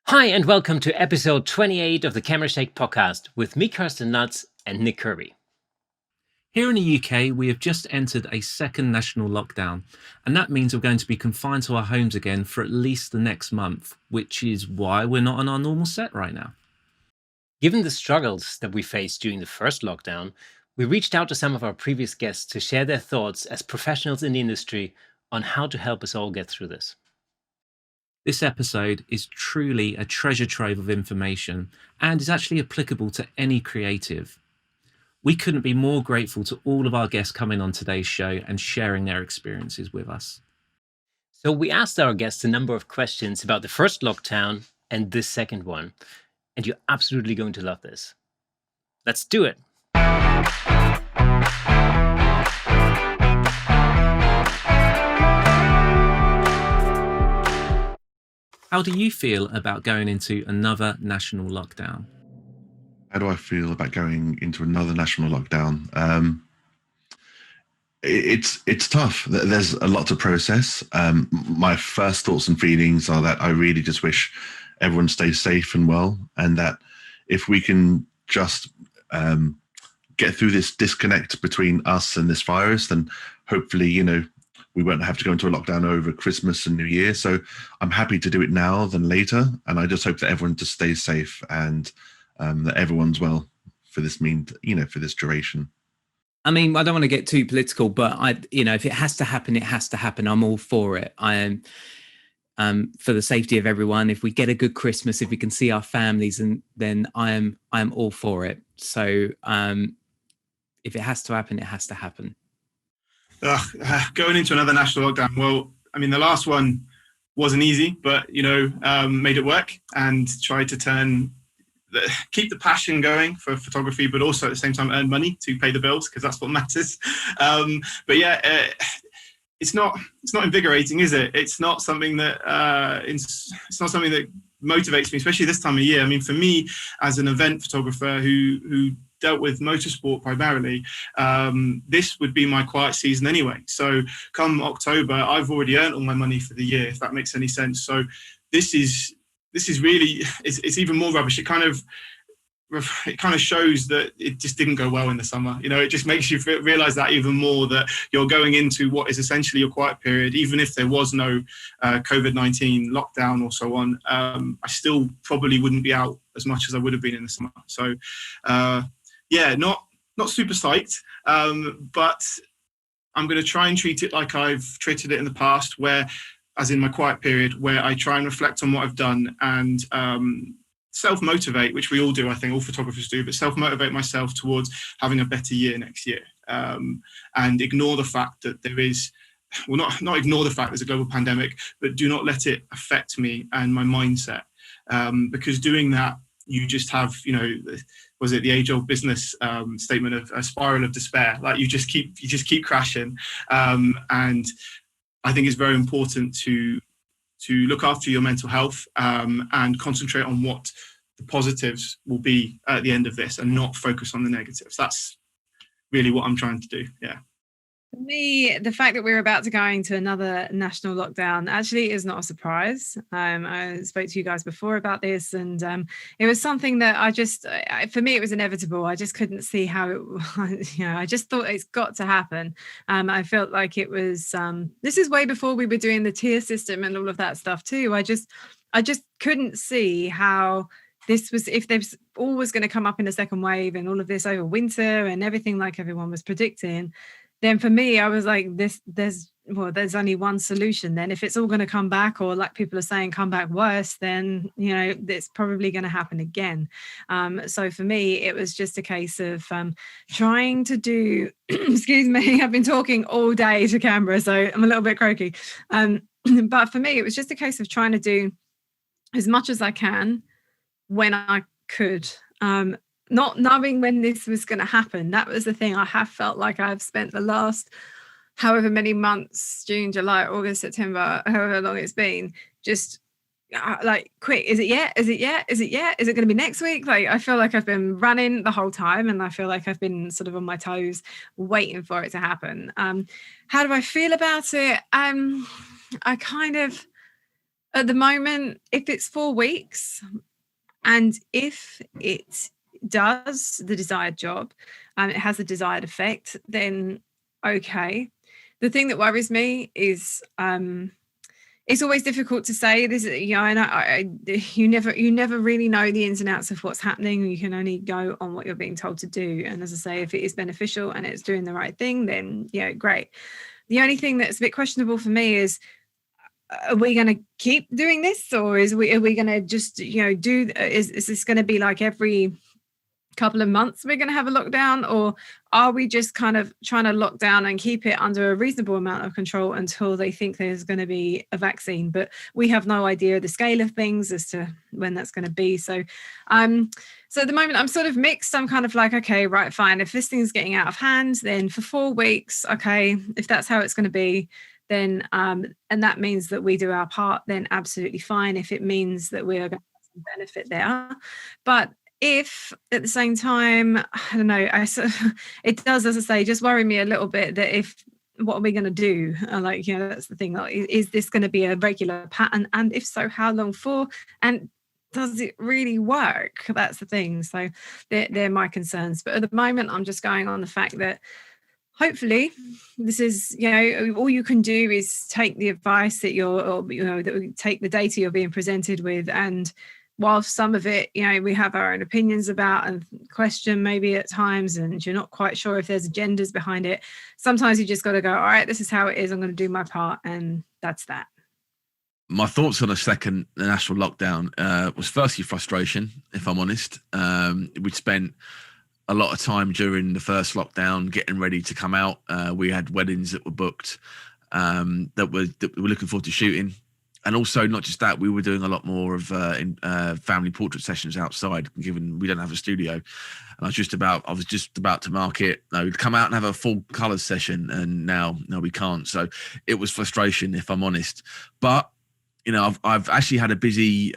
Hi, and welcome to episode 28 of the Camera Shake podcast with me, Kersten and Nick Kirby. Here in the UK, we have just entered a second national lockdown, and that means we're going to be confined to our homes again for at least the next month, which is why we're not on our normal set right now. Given the struggles that we faced during the first lockdown, we reached out to some of our previous guests to share their thoughts as professionals in the industry on how to help us all get through this. This episode is truly a treasure trove of information and is actually applicable to any creative. We couldn't be more grateful to all of our guests coming on today's show and sharing their experiences with us. So we asked our guests a number of questions about the first lockdown and this second one, and you're absolutely going to love this. Let's do it. How do you feel about going into another national lockdown? How do I feel about going into another national lockdown? It's tough. There's a lot to process. My first thoughts and feelings are that I really just wish everyone stays safe and well, and that if we can just get through this disconnect between us and this virus, then hopefully, we won't have to go into a lockdown over Christmas and New Year. So I'm happy to do it now than later. And I just hope that everyone just stays safe and that everyone's well for this for this duration. I mean, I don't want to get too political, but if it has to happen, it has to happen. I'm all for it. I am for the safety of everyone. If we get a good Christmas, if we can see our families, and then I am all for it. So if it has to happen, it has to happen. Going into another national lockdown. Well, I mean, the last one wasn't easy, but made it work and tried to keep the passion going for photography, but also at the same time earn money to pay the bills, because that's what matters. It's not invigorating, is it? It's not something that motivates me, especially this time of year. I mean, for me as an event photographer who dealt with motorsport primarily, this would be my quiet season anyway. So come October, I've already earned all my money for the year, if that makes any sense. So this is really, it's even more rubbish. It kind of shows that it just didn't go well in the summer. It just makes you realize that even more, that you're going into what is essentially your quiet period. Even if there was no COVID-19 lockdown or so on, I still probably wouldn't be out as much as I would have been in the summer. So not super psyched, but I'm going to try and treat it like I've treated it in the past, where, as in my quiet period, where I try and reflect on what I've done and self-motivate, which we all do, I think all photographers do, but self-motivate myself towards having a better year next year, and ignore the fact that there is, well, not ignore the fact there's a global pandemic, but do not let it affect me and my mindset, because doing that, you just have, was it the age-old business statement of a spiral of despair? Like you just keep crashing, and I think it's very important to look after your mental health and concentrate on what the positives will be at the end of this, and not focus on the negatives. That's really what I'm trying to do. Yeah. For me, the fact that we're about to go into another national lockdown actually is not a surprise. I spoke to you guys before about this, and it was something that for me, it was inevitable. I just couldn't see how it, I just thought it's got to happen. I felt like it was, this is way before we were doing the tier system and all of that stuff too. I just couldn't see how this was, if there's always going to come up in a second wave and all of this over winter and everything like everyone was predicting. Then for me, I was like, there's only one solution. Then if it's all going to come back, or like people are saying, come back worse, then, it's probably going to happen again. So for me, it was just a case of trying to do, excuse me, I've been talking all day to camera, so I'm a little bit croaky. But for me, it was just a case of trying to do as much as I can when I could. Not knowing when this was going to happen. That was the thing. I have felt like I've spent the last however many months, June, July, August, September, however long it's been, just like, quick, is it yet? Is it yet? Is it yet? Is it going to be next week? Like, I feel like I've been running the whole time, and I feel like I've been sort of on my toes waiting for it to happen. How do I feel about it? I kind of, At the moment, if it's 4 weeks, and if it does the desired job, it has the desired effect, then okay. The thing that worries me is it's always difficult to say this, and you never really know the ins and outs of what's happening. You can only go on what you're being told to do. And as I say, if it is beneficial and it's doing the right thing, then great. The only thing that's a bit questionable for me is, are we going to keep doing this, or are we going to just is this going to be like every couple of months we're going to have a lockdown, or are we just kind of trying to lock down and keep it under a reasonable amount of control until they think there's going to be a vaccine? But we have no idea the scale of things as to when that's going to be. So at the moment I'm sort of mixed. I'm kind of like, okay, right, fine, if this thing's getting out of hand, then for 4 weeks, okay, if that's how it's going to be, then and that means that we do our part, then absolutely fine. If it means that we're going to have some benefit there, but if at the same time, I don't know, it does, as I say, just worry me a little bit that what are we going to do? That's the thing. Like, is this going to be a regular pattern? And if so, how long for? And does it really work? That's the thing. So they're my concerns. But at the moment, I'm just going on the fact that hopefully this is, all you can do is take the advice that take the data you're being presented with, and whilst some of it, we have our own opinions about and question maybe at times, and you're not quite sure if there's agendas behind it, sometimes you just got to go, all right, this is how it is, I'm going to do my part, and that's that. My thoughts on a second national lockdown was firstly frustration, if I'm honest. We'd spent a lot of time during the first lockdown getting ready to come out. We had weddings that were booked that we were looking forward to shooting. And also, not just that, we were doing a lot more of family portrait sessions outside, given we don't have a studio. And I was just about to market, we'd come out and have a full colours session, and now we can't. So it was frustration, if I'm honest. But I've actually had a busy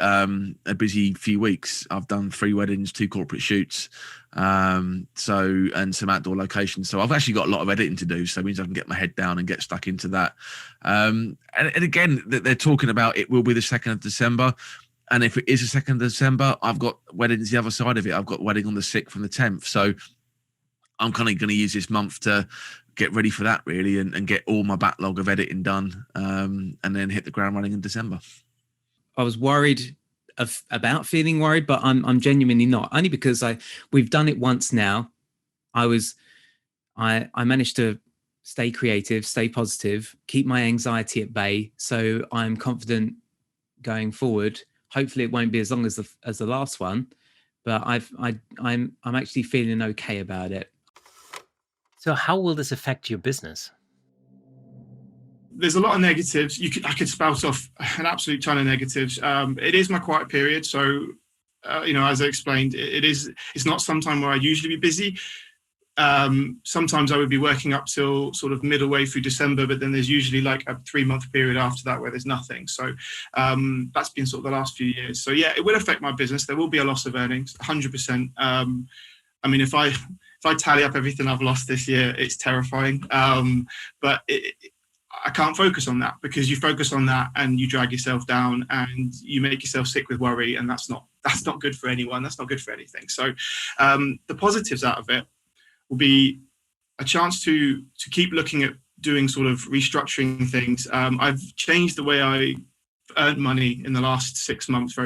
few weeks. I've done 3 weddings, 2 corporate shoots, and some outdoor locations. So I've actually got a lot of editing to do. So it means I can get my head down and get stuck into that. And again, they're talking about it will be the 2nd of December. And if it is the 2nd of December, I've got weddings the other side of it. I've got wedding on the 6th and the 10th. So I'm kind of going to use this month to get ready for that, really, and get all my backlog of editing done, and then hit the ground running in December. I was worried about feeling worried, but I'm genuinely not. Only because we've done it once now. I managed to stay creative, stay positive, keep my anxiety at bay. So I'm confident going forward. Hopefully, it won't be as long as the last one, but I'm actually feeling okay about it. So how will this affect your business? There's a lot of negatives. I could spout off an absolute ton of negatives. It is my quiet period, so as I explained, it's not some time where I usually be busy. Sometimes I would be working up till sort of middle way through December, but then there's usually like a 3-month period after that where there's nothing. So that's been sort of the last few years. So yeah, it will affect my business. There will be a loss of earnings, 100%. I mean, if I tally up everything I've lost this year, it's terrifying. But I can't focus on that, because you focus on that and you drag yourself down and you make yourself sick with worry, and that's not good for anyone. That's not good for anything. So the positives out of it will be a chance to keep looking at doing sort of restructuring things. I've changed the way I earned money in the last 6 months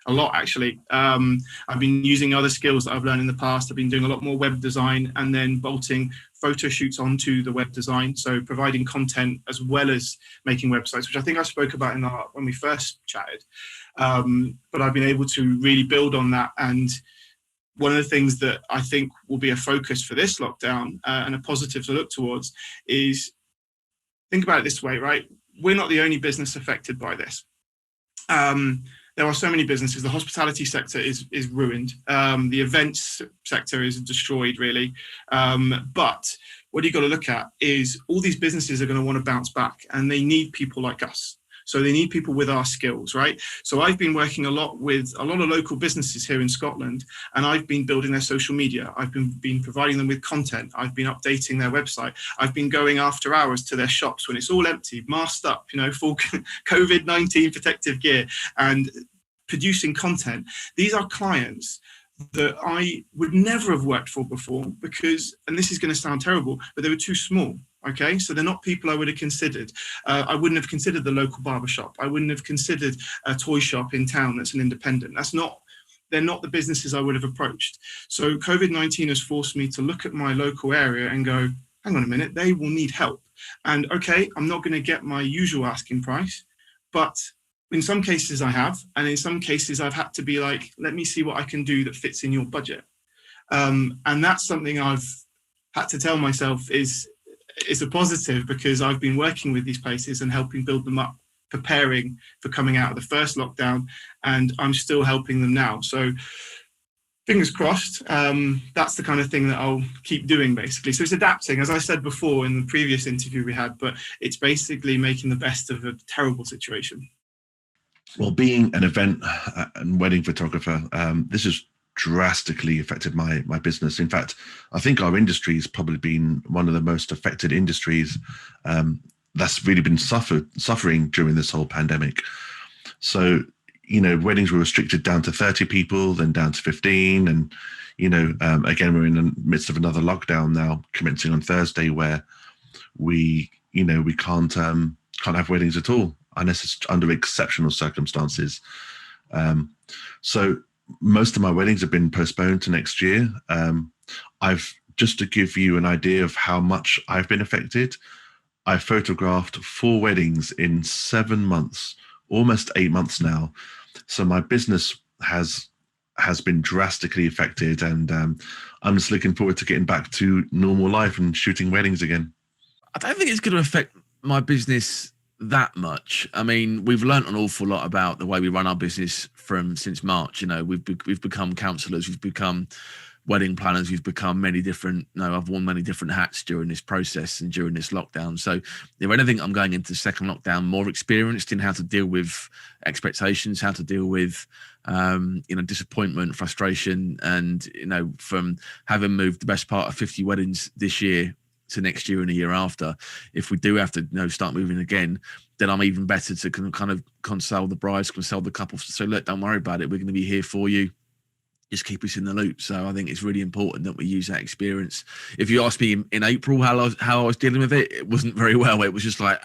a lot, actually. I've been using other skills that I've learned in the past. I've been doing a lot more web design and then bolting photo shoots onto the web design. So providing content as well as making websites, which I think I spoke about when we first chatted. But I've been able to really build on that. And one of the things that I think will be a focus for this lockdown and a positive to look towards is, think about it this way, right? We're not the only business affected by this. There are so many businesses. The hospitality sector is ruined. The events sector is destroyed, really. But what you've got to look at is all these businesses are going to want to bounce back, and they need people like us. So they need people with our skills, right? So I've been working a lot with a lot of local businesses here in Scotland, and I've been building their social media. I've been providing them with content. I've been updating their website. I've been going after hours to their shops when it's all empty, masked up, full COVID-19 protective gear, and producing content. These are clients that I would never have worked for before because, and this is going to sound terrible, but they were too small. Okay, so they're not people I would have considered. I wouldn't have considered the local barber shop. I wouldn't have considered a toy shop in town that's an independent. They're not the businesses I would have approached. So COVID-19 has forced me to look at my local area and go, hang on a minute, they will need help. And okay, I'm not going to get my usual asking price, but in some cases I have, and in some cases I've had to be like, let me see what I can do that fits in your budget. And that's something I've had to tell myself is a positive, because I've been working with these places and helping build them up, preparing for coming out of the first lockdown, and I'm still helping them now. So fingers crossed, that's the kind of thing that I'll keep doing, basically. So it's adapting, as I said before in the previous interview we had, but it's basically making the best of a terrible situation. Well, being an event and wedding photographer, this has drastically affected my business. In fact, I think our industry has probably been one of the most affected industries that's really been suffering during this whole pandemic. So, weddings were restricted down to 30 people, then down to 15. And, again, we're in the midst of another lockdown now, commencing on Thursday, where we can't have weddings at all, unless it's under exceptional circumstances. So most of my weddings have been postponed to next year. I've just to give you an idea of how much I've been affected, I photographed 4 weddings in 7 months, almost 8 months now. So my business has been drastically affected, and I'm just looking forward to getting back to normal life and shooting weddings again. I don't think it's going to affect my business that much. I mean, we've learnt an awful lot about the way we run our business since March. We've become counsellors, we've become wedding planners, we've become many different. I've worn many different hats during this process and during this lockdown. So, if anything, I'm going into the second lockdown more experienced in how to deal with expectations, how to deal with disappointment, frustration, and from having moved the best part of 50 weddings this year to next year and a year after, if we do have to start moving again, then I'm even better to kind of console the brides, console the couples. So look, don't worry about it. We're going to be here for you. Just keep us in the loop. So I think it's really important that we use that experience. If you ask me in April how I was dealing with it, it wasn't very well. It was just like,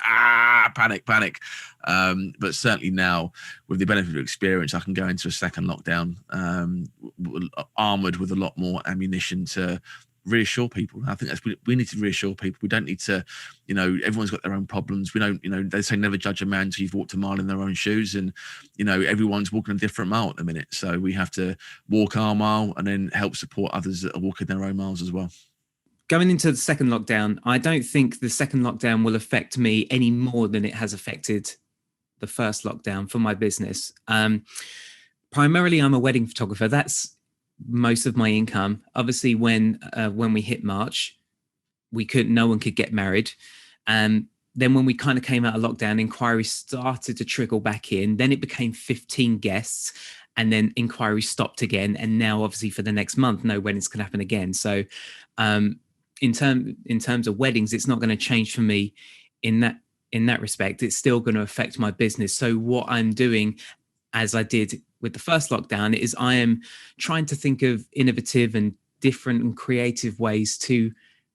panic. But certainly now, with the benefit of experience, I can go into a second lockdown armoured with a lot more ammunition to reassure people. I think we need to reassure people. We don't need to, everyone's got their own problems. We don't, they say never judge a man until you've walked a mile in their own shoes, and everyone's walking a different mile at the minute. So we have to walk our mile and then help support others that are walking their own miles as well. Going into the second lockdown, I don't think the second lockdown will affect me any more than it has affected the first lockdown for my business. Primarily, I'm a wedding photographer. That's most of my income. Obviously, when we hit March, no one could get married. And then when we kind of came out of lockdown, inquiries started to trickle back in. Then it became 15 guests, and then inquiries stopped again. And now, obviously, for the next month, no weddings can happen again. So in terms of weddings, it's not going to change for me in that respect. It's still going to affect my business. So what I'm doing, as I did with the first lockdown, is I am trying to think of innovative and different and creative ways to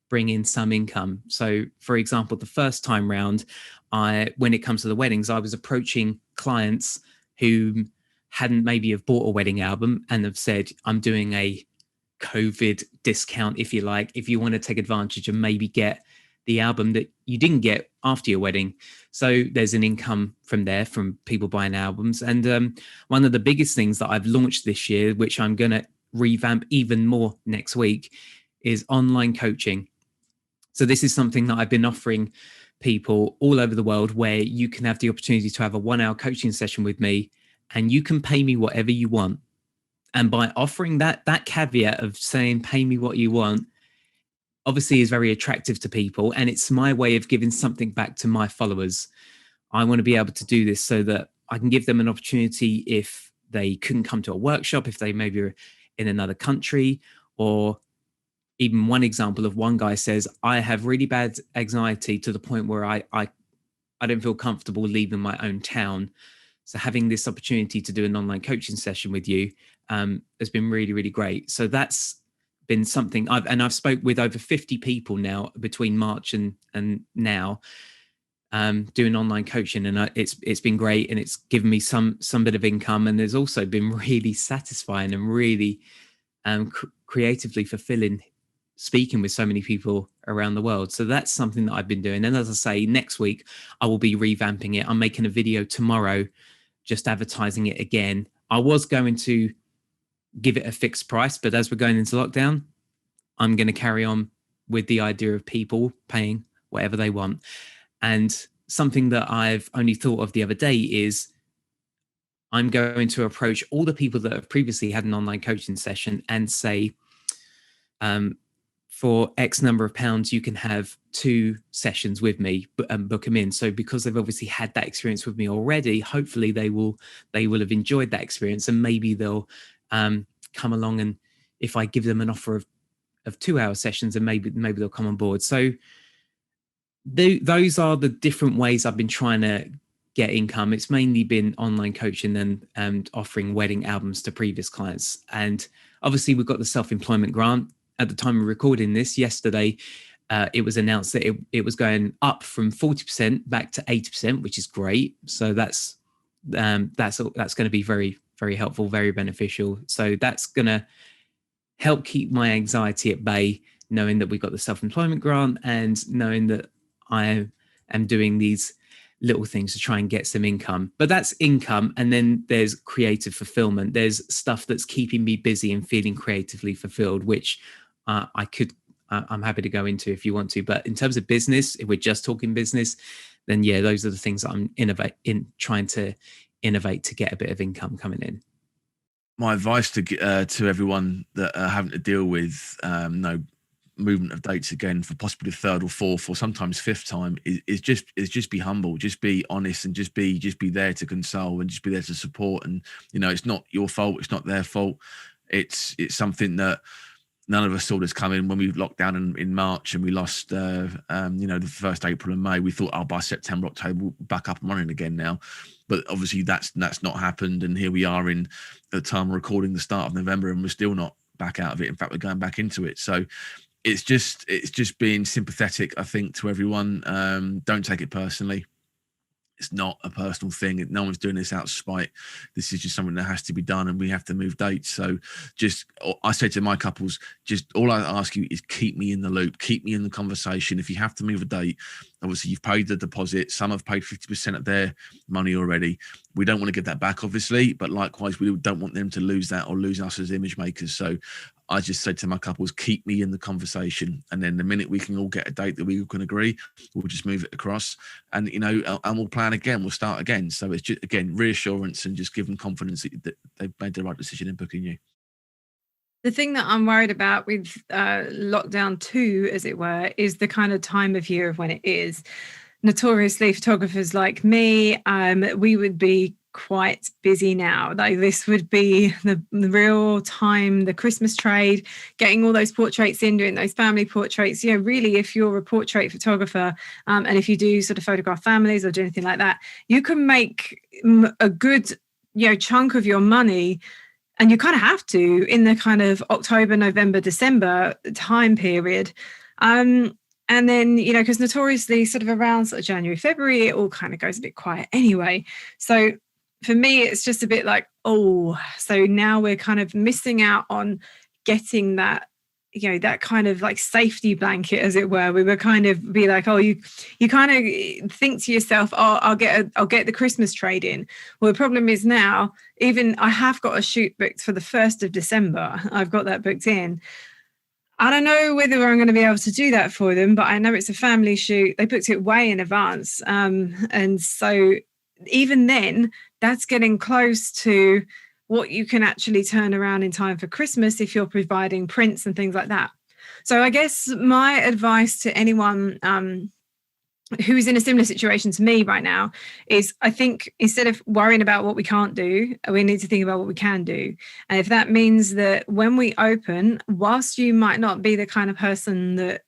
bring in some income. So, for example, the first time round, when it comes to the weddings, I was approaching clients who hadn't maybe have bought a wedding album and have said, I'm doing a COVID discount, if you like, if you want to take advantage and maybe get the album that you didn't get after your wedding. So there's an income from there, from people buying albums. And one of the biggest things that I've launched this year, which I'm going to revamp even more next week, is online coaching. So this is something that I've been offering people all over the world, where you can have the opportunity to have a 1-hour coaching session with me, and you can pay me whatever you want. And by offering that caveat of saying, pay me what you want, obviously is very attractive to people. And it's my way of giving something back to my followers. I want to be able to do this so that I can give them an opportunity if they couldn't come to a workshop, if they maybe are in another country, or even one example of one guy says, I have really bad anxiety to the point where I don't feel comfortable leaving my own town. So having this opportunity to do an online coaching session with you has been really, really great. So that's been something I've spoke with over 50 people now between March and now, doing online coaching, and it's been great, and it's given me some bit of income, and there's also been really satisfying and really creatively fulfilling speaking with so many people around the world. So that's something that I've been doing. And as I say, next week I will be revamping it. I'm making a video tomorrow just advertising it again. I was going to give it a fixed price, but as we're going into lockdown, I'm going to carry on with the idea of people paying whatever they want. And something that I've only thought of the other day is I'm going to approach all the people that have previously had an online coaching session and say, for X number of pounds, you can have 2 sessions with me and book them in. So because they've obviously had that experience with me already, hopefully they will have enjoyed that experience, and maybe they'll come along, and if I give them an offer of 2-hour sessions, and maybe they'll come on board. So those are the different ways I've been trying to get income. It's mainly been online coaching and offering wedding albums to previous clients. And obviously we've got the self-employment grant. At the time of recording this yesterday, it was announced that it was going up from 40% back to 80%, which is great. So that's going to be very, very helpful, very beneficial. So that's going to help keep my anxiety at bay, knowing that we got the self-employment grant and knowing that I am doing these little things to try and get some income. But that's income. And then there's creative fulfillment. There's stuff that's keeping me busy and feeling creatively fulfilled, which I'm happy to go into if you want to. But in terms of business, if we're just talking business, then yeah, those are the things that I'm trying to innovate to get a bit of income coming in. My advice to everyone that are having to deal with no movement of dates again for possibly the 3rd or 4th or sometimes 5th time is just be humble, just be honest, and just be there to console and just be there to support. And it's not your fault, it's not their fault. It's something that none of us saw this coming when we locked down in March and we lost the 1st April and May. We thought, by September, October, we'll back up and running again now. But obviously that's not happened. And here we are at the time of recording the start of November, and we're still not back out of it. In fact, we're going back into it. So it's just being sympathetic, I think, to everyone. Don't take it personally. It's not a personal thing. No one's doing this out of spite. This is just something that has to be done, and we have to move dates. So I say to my couples, just all I ask you is keep me in the loop, keep me in the conversation. If you have to move a date, obviously you've paid the deposit. Some have paid 50% of their money already. We don't want to get that back, obviously, but likewise, we don't want them to lose that or lose us as image makers. So I just said to my couples, keep me in the conversation. And then the minute we can all get a date that we can agree, we'll just move it across and we'll plan again. We'll start again. So it's just, again, reassurance and just give them confidence that they've made the right decision in booking you. The thing that I'm worried about with lockdown 2, as it were, is the kind of time of year of when it is. Notoriously, photographers like me, we would be quite busy now. Like this would be the real time, the Christmas trade, getting all those portraits in, doing those family portraits. Really, if you're a portrait photographer, and if you do sort of photograph families or do anything like that, you can make a good chunk of your money. And you kind of have to in the kind of October, November, December time period. And then, because notoriously sort of around sort of January, February, it all kind of goes a bit quiet anyway. So for me, it's just a bit like, so now we're kind of missing out on getting that, that kind of like safety blanket, as it were. We were kind of be like, you kind of think to yourself, I'll get the Christmas trade in. Well, the problem is now, even I have got a shoot booked for the 1st of December. I've got that booked in. I don't know whether I'm going to be able to do that for them, but I know it's a family shoot. They booked it way in advance. And so even then, that's getting close to what you can actually turn around in time for Christmas if you're providing prints and things like that. So I guess my advice to anyone who is in a similar situation to me right now, is I think instead of worrying about what we can't do, we need to think about what we can do. And if that means that when we open, whilst you might not be the kind of person that,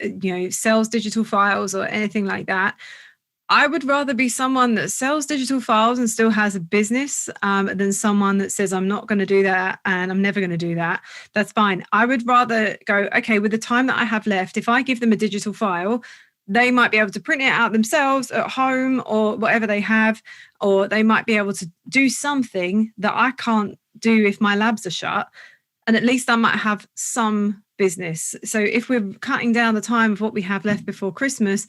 sells digital files or anything like that, I would rather be someone that sells digital files and still has a business than someone that says, I'm not going to do that and I'm never going to do that. That's fine. I would rather go, okay, with the time that I have left, if I give them a digital file, they might be able to print it out themselves at home or whatever they have, or they might be able to do something that I can't do if my labs are shut. And at least I might have some business. So if we're cutting down the time of what we have left before Christmas,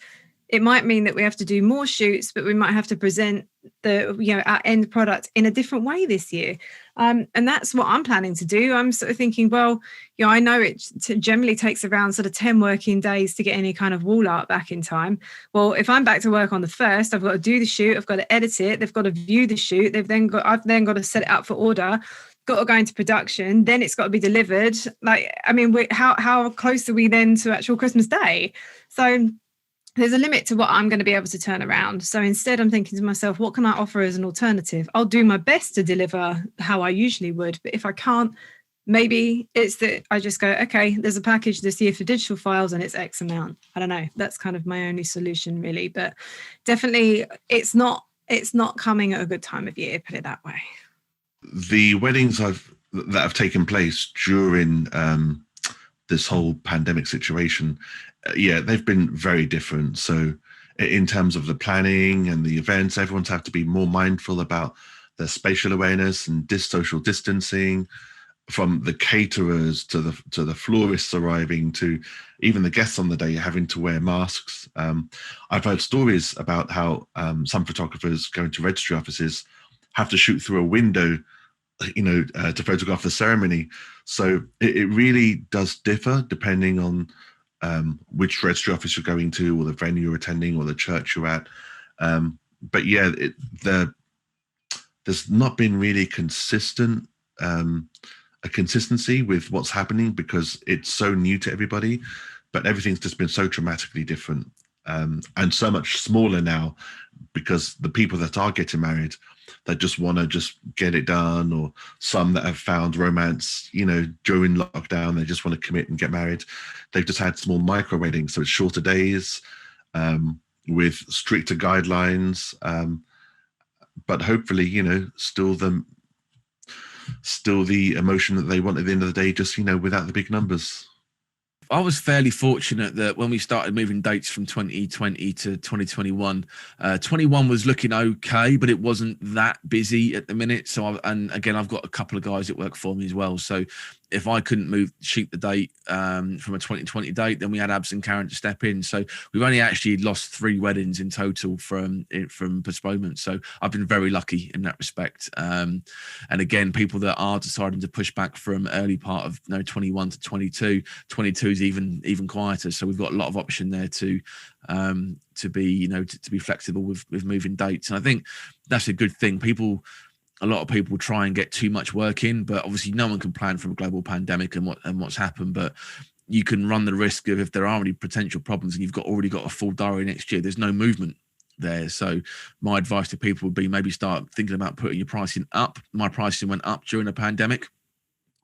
it might mean that we have to do more shoots, but we might have to present our end product in a different way this year. And that's what I'm planning to do. I'm sort of thinking, well, I know it generally takes around sort of 10 working days to get any kind of wall art back in time. Well, if I'm back to work on the 1st, I've got to do the shoot, I've got to edit it, they've got to view the shoot, I've then got to set it up for order, got to go into production, then it's got to be delivered. How close are we then to actual Christmas Day? So there's a limit to what I'm going to be able to turn around. So instead, I'm thinking to myself, what can I offer as an alternative? I'll do my best to deliver how I usually would. But if I can't, maybe it's that I just go, okay, there's a package this year for digital files and it's X amount. I don't know. That's kind of my only solution, really. But definitely, it's not coming at a good time of year, put it that way. The weddings that have taken place during this whole pandemic situation, they've been very different. So in terms of the planning and the events, everyone's have to be more mindful about their spatial awareness and social distancing, from the caterers to the florists arriving to even the guests on the day having to wear masks. I've heard stories about how some photographers going to registry offices have to shoot through a window to photograph the ceremony. So it really does differ depending on which registry office you're going to, or the venue you're attending, or the church you're at. But there's not been really a consistency with what's happening because it's so new to everybody. But everything's just been so dramatically different and so much smaller now, because the people that are getting married, that just want to just get it done, or some that have found romance, during lockdown, they just want to commit and get married. They've just had small micro weddings, so it's shorter days with stricter guidelines, but hopefully, still the emotion that they want at the end of the day, just without the big numbers. I was fairly fortunate that when we started moving dates from 2020 to 2021, 21 was looking okay, but it wasn't that busy at the minute. So, I've got a couple of guys that work for me as well. So if I couldn't shoot the date from a 2020 date, then we had Abs and Karen to step in. So we've only actually lost 3 weddings in total from postponement. So I've been very lucky in that respect. And again, people that are deciding to push back from early part of 21 to 22, 22 is even quieter. So we've got a lot of option there to be flexible with moving dates. And I think that's a good thing. A lot of people try and get too much work in, but obviously no one can plan for a global pandemic and what's happened. But you can run the risk of, if there are any potential problems and you've already got a full diary next year, there's no movement there. So my advice to people would be maybe start thinking about putting your pricing up. My pricing went up during the pandemic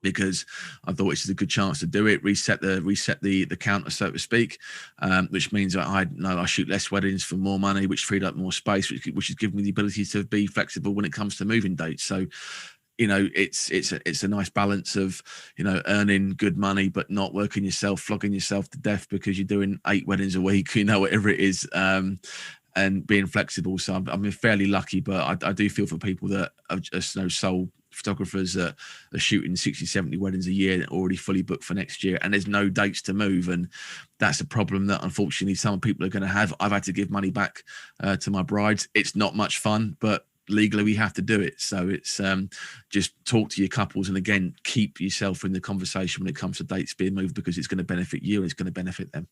because I thought it's a good chance to do it, reset the counter, so to speak, which means that I shoot less weddings for more money, which freed up more space, which has given me the ability to be flexible when it comes to moving dates. So, it's a nice balance of, earning good money, but not flogging yourself to death because you're doing 8 weddings a week, whatever it is, and being flexible. So I'm fairly lucky, but I do feel for people that are just sole photographers that are shooting 60, 70 weddings a year, already fully booked for next year, and there's no dates to move. And that's a problem that unfortunately some people are going to have. I've had to give money back to my brides. It's not much fun, but legally we have to do it. So it's just talk to your couples, and again, keep yourself in the conversation when it comes to dates being moved, because it's going to benefit you and it's going to benefit them.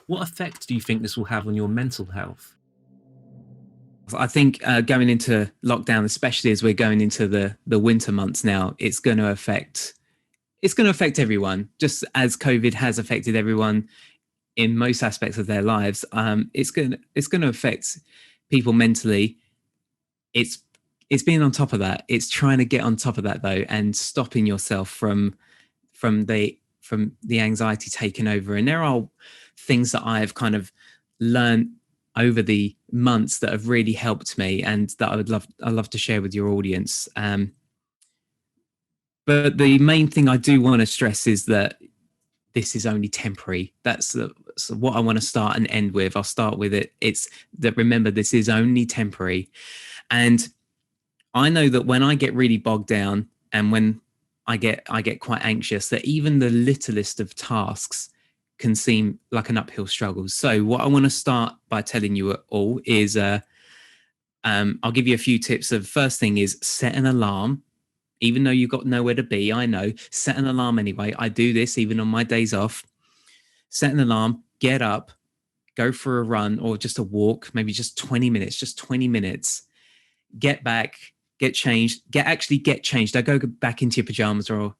What effect do you think this will have on your mental health? I think going into lockdown, especially as we're going into the winter months now, it's going to affect everyone, just as COVID has affected everyone in most aspects of their lives, it's going to affect people mentally. It's being on top of that. It's trying to get on top of that though, and stopping yourself from the anxiety taking over. And there are things that I've kind of learned over the months that have really helped me, and that I'd love to share with your audience. But the main thing I do want to stress is that this is only temporary. That's what I want to start and end with. I'll start with it. It's that, remember, this is only temporary. And I know that when I get really bogged down and when I get quite anxious, that even the littlest of tasks can seem like an uphill struggle. So what I want to start by telling you all is, I'll give you a few tips. The first thing is set an alarm. Even though you've got nowhere to be, I know, set an alarm anyway. I do this even on my days off. Set an alarm, get up, go for a run or just a walk, maybe just 20 minutes, get back, get changed, get changed. Don't go back into your pajamas or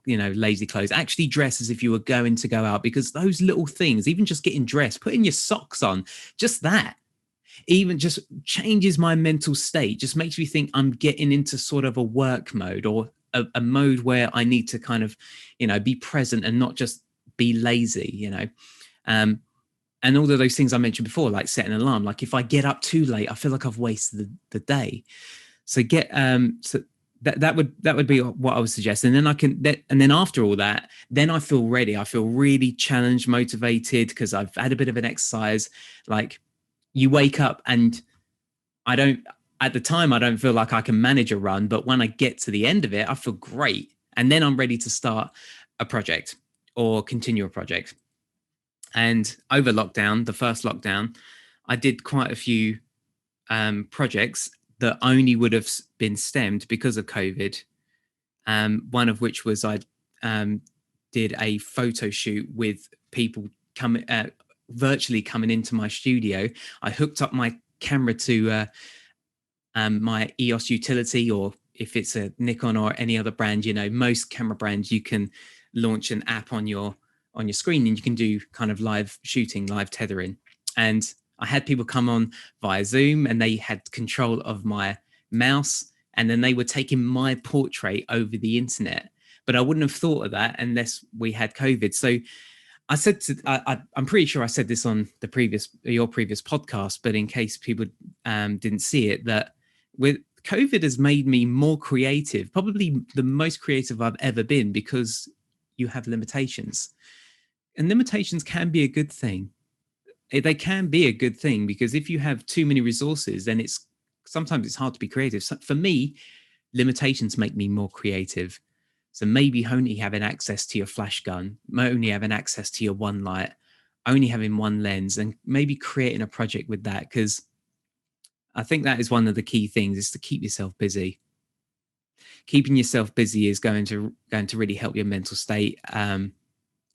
lazy clothes. Actually dress as if you were going to go out, because those little things, even just getting dressed, putting your socks on, just that, even just changes my mental state, just makes me think I'm getting into sort of a work mode, or a mode where I need to kind of, be present and not just be lazy, and all of those things I mentioned before, like setting an alarm. Like if I get up too late, I feel like I've wasted the day. So that would be what I would suggest. And then and then after all that, then I feel ready. I feel really challenged, motivated, because I've had a bit of an exercise. Like, you wake up and at the time, I don't feel like I can manage a run, but when I get to the end of it, I feel great. And then I'm ready to start a project or continue a project. And over lockdown, the first lockdown, I did quite a few projects that only would have been stemmed because of COVID. One of which was I did a photo shoot with people virtually coming into my studio. I hooked up my camera to my EOS utility, or if it's a Nikon or any other brand, most camera brands, you can launch an app on your screen and you can do kind of live shooting, live tethering. And I had people come on via Zoom and they had control of my mouse, and then they were taking my portrait over the internet. But I wouldn't have thought of that unless we had COVID. So I said I'm pretty sure I said this on your previous podcast, but in case people didn't see it, that with COVID has made me more creative, probably the most creative I've ever been, because you have limitations, and limitations can be a good thing. They can be a good thing, because if you have too many resources, then sometimes it's hard to be creative. So for me, limitations make me more creative. So maybe only having access to your flash gun, only having access to your one light, only having one lens, and maybe creating a project with that. Because I think that is one of the key things, is to keep yourself busy. Keeping yourself busy is going to really help your mental state.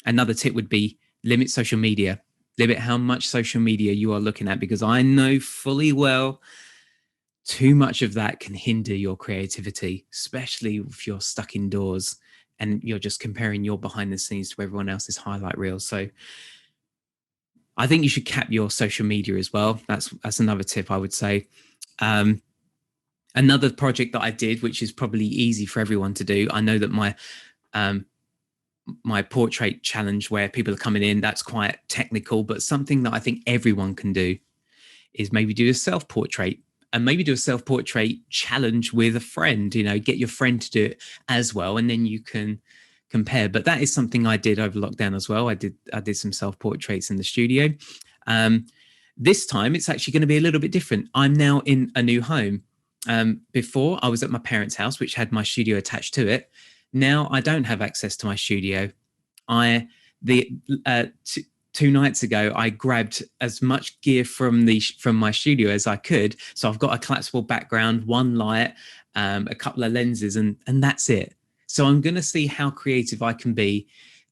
Another tip would be limit social media. Limit how much social media you are looking at, because I know fully well too much of that can hinder your creativity, especially if you're stuck indoors and you're just comparing your behind the scenes to everyone else's highlight reel. So I think you should cap your social media as well. That's another tip I would say. Another project that I did, which is probably easy for everyone to do. I know that my portrait challenge, where people are coming in, that's quite technical, but something that I think everyone can do is maybe do a self-portrait, and maybe do a self-portrait challenge with a friend, get your friend to do it as well. And then you can compare. But that is something I did over lockdown as well. I did some self-portraits in the studio. This time it's actually going to be a little bit different. I'm now in a new home. Before I was at my parents' house, which had my studio attached to it. Now I don't have access to my studio. 2 nights ago, I grabbed as much gear from my studio as I could. So I've got a collapsible background, one light, a couple of lenses, and that's it. So I'm going to see how creative I can be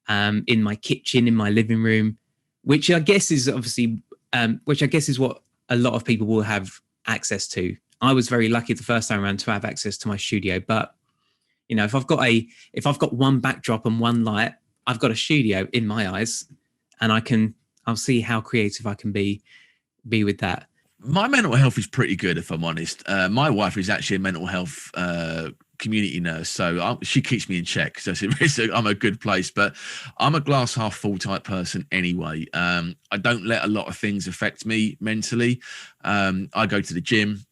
in my kitchen, in my living room, which I guess is obviously, what a lot of people will have access to. I was very lucky the first time around to have access to my studio, but if I've got one backdrop and one light, I've got a studio in my eyes, and I can I'll see how creative I can be with that. My mental health is pretty good, if I'm honest. My wife is actually a mental health community nurse, so she keeps me in check. So I'm a good place, but I'm a glass half full type person anyway. I don't let a lot of things affect me mentally. I go to the gym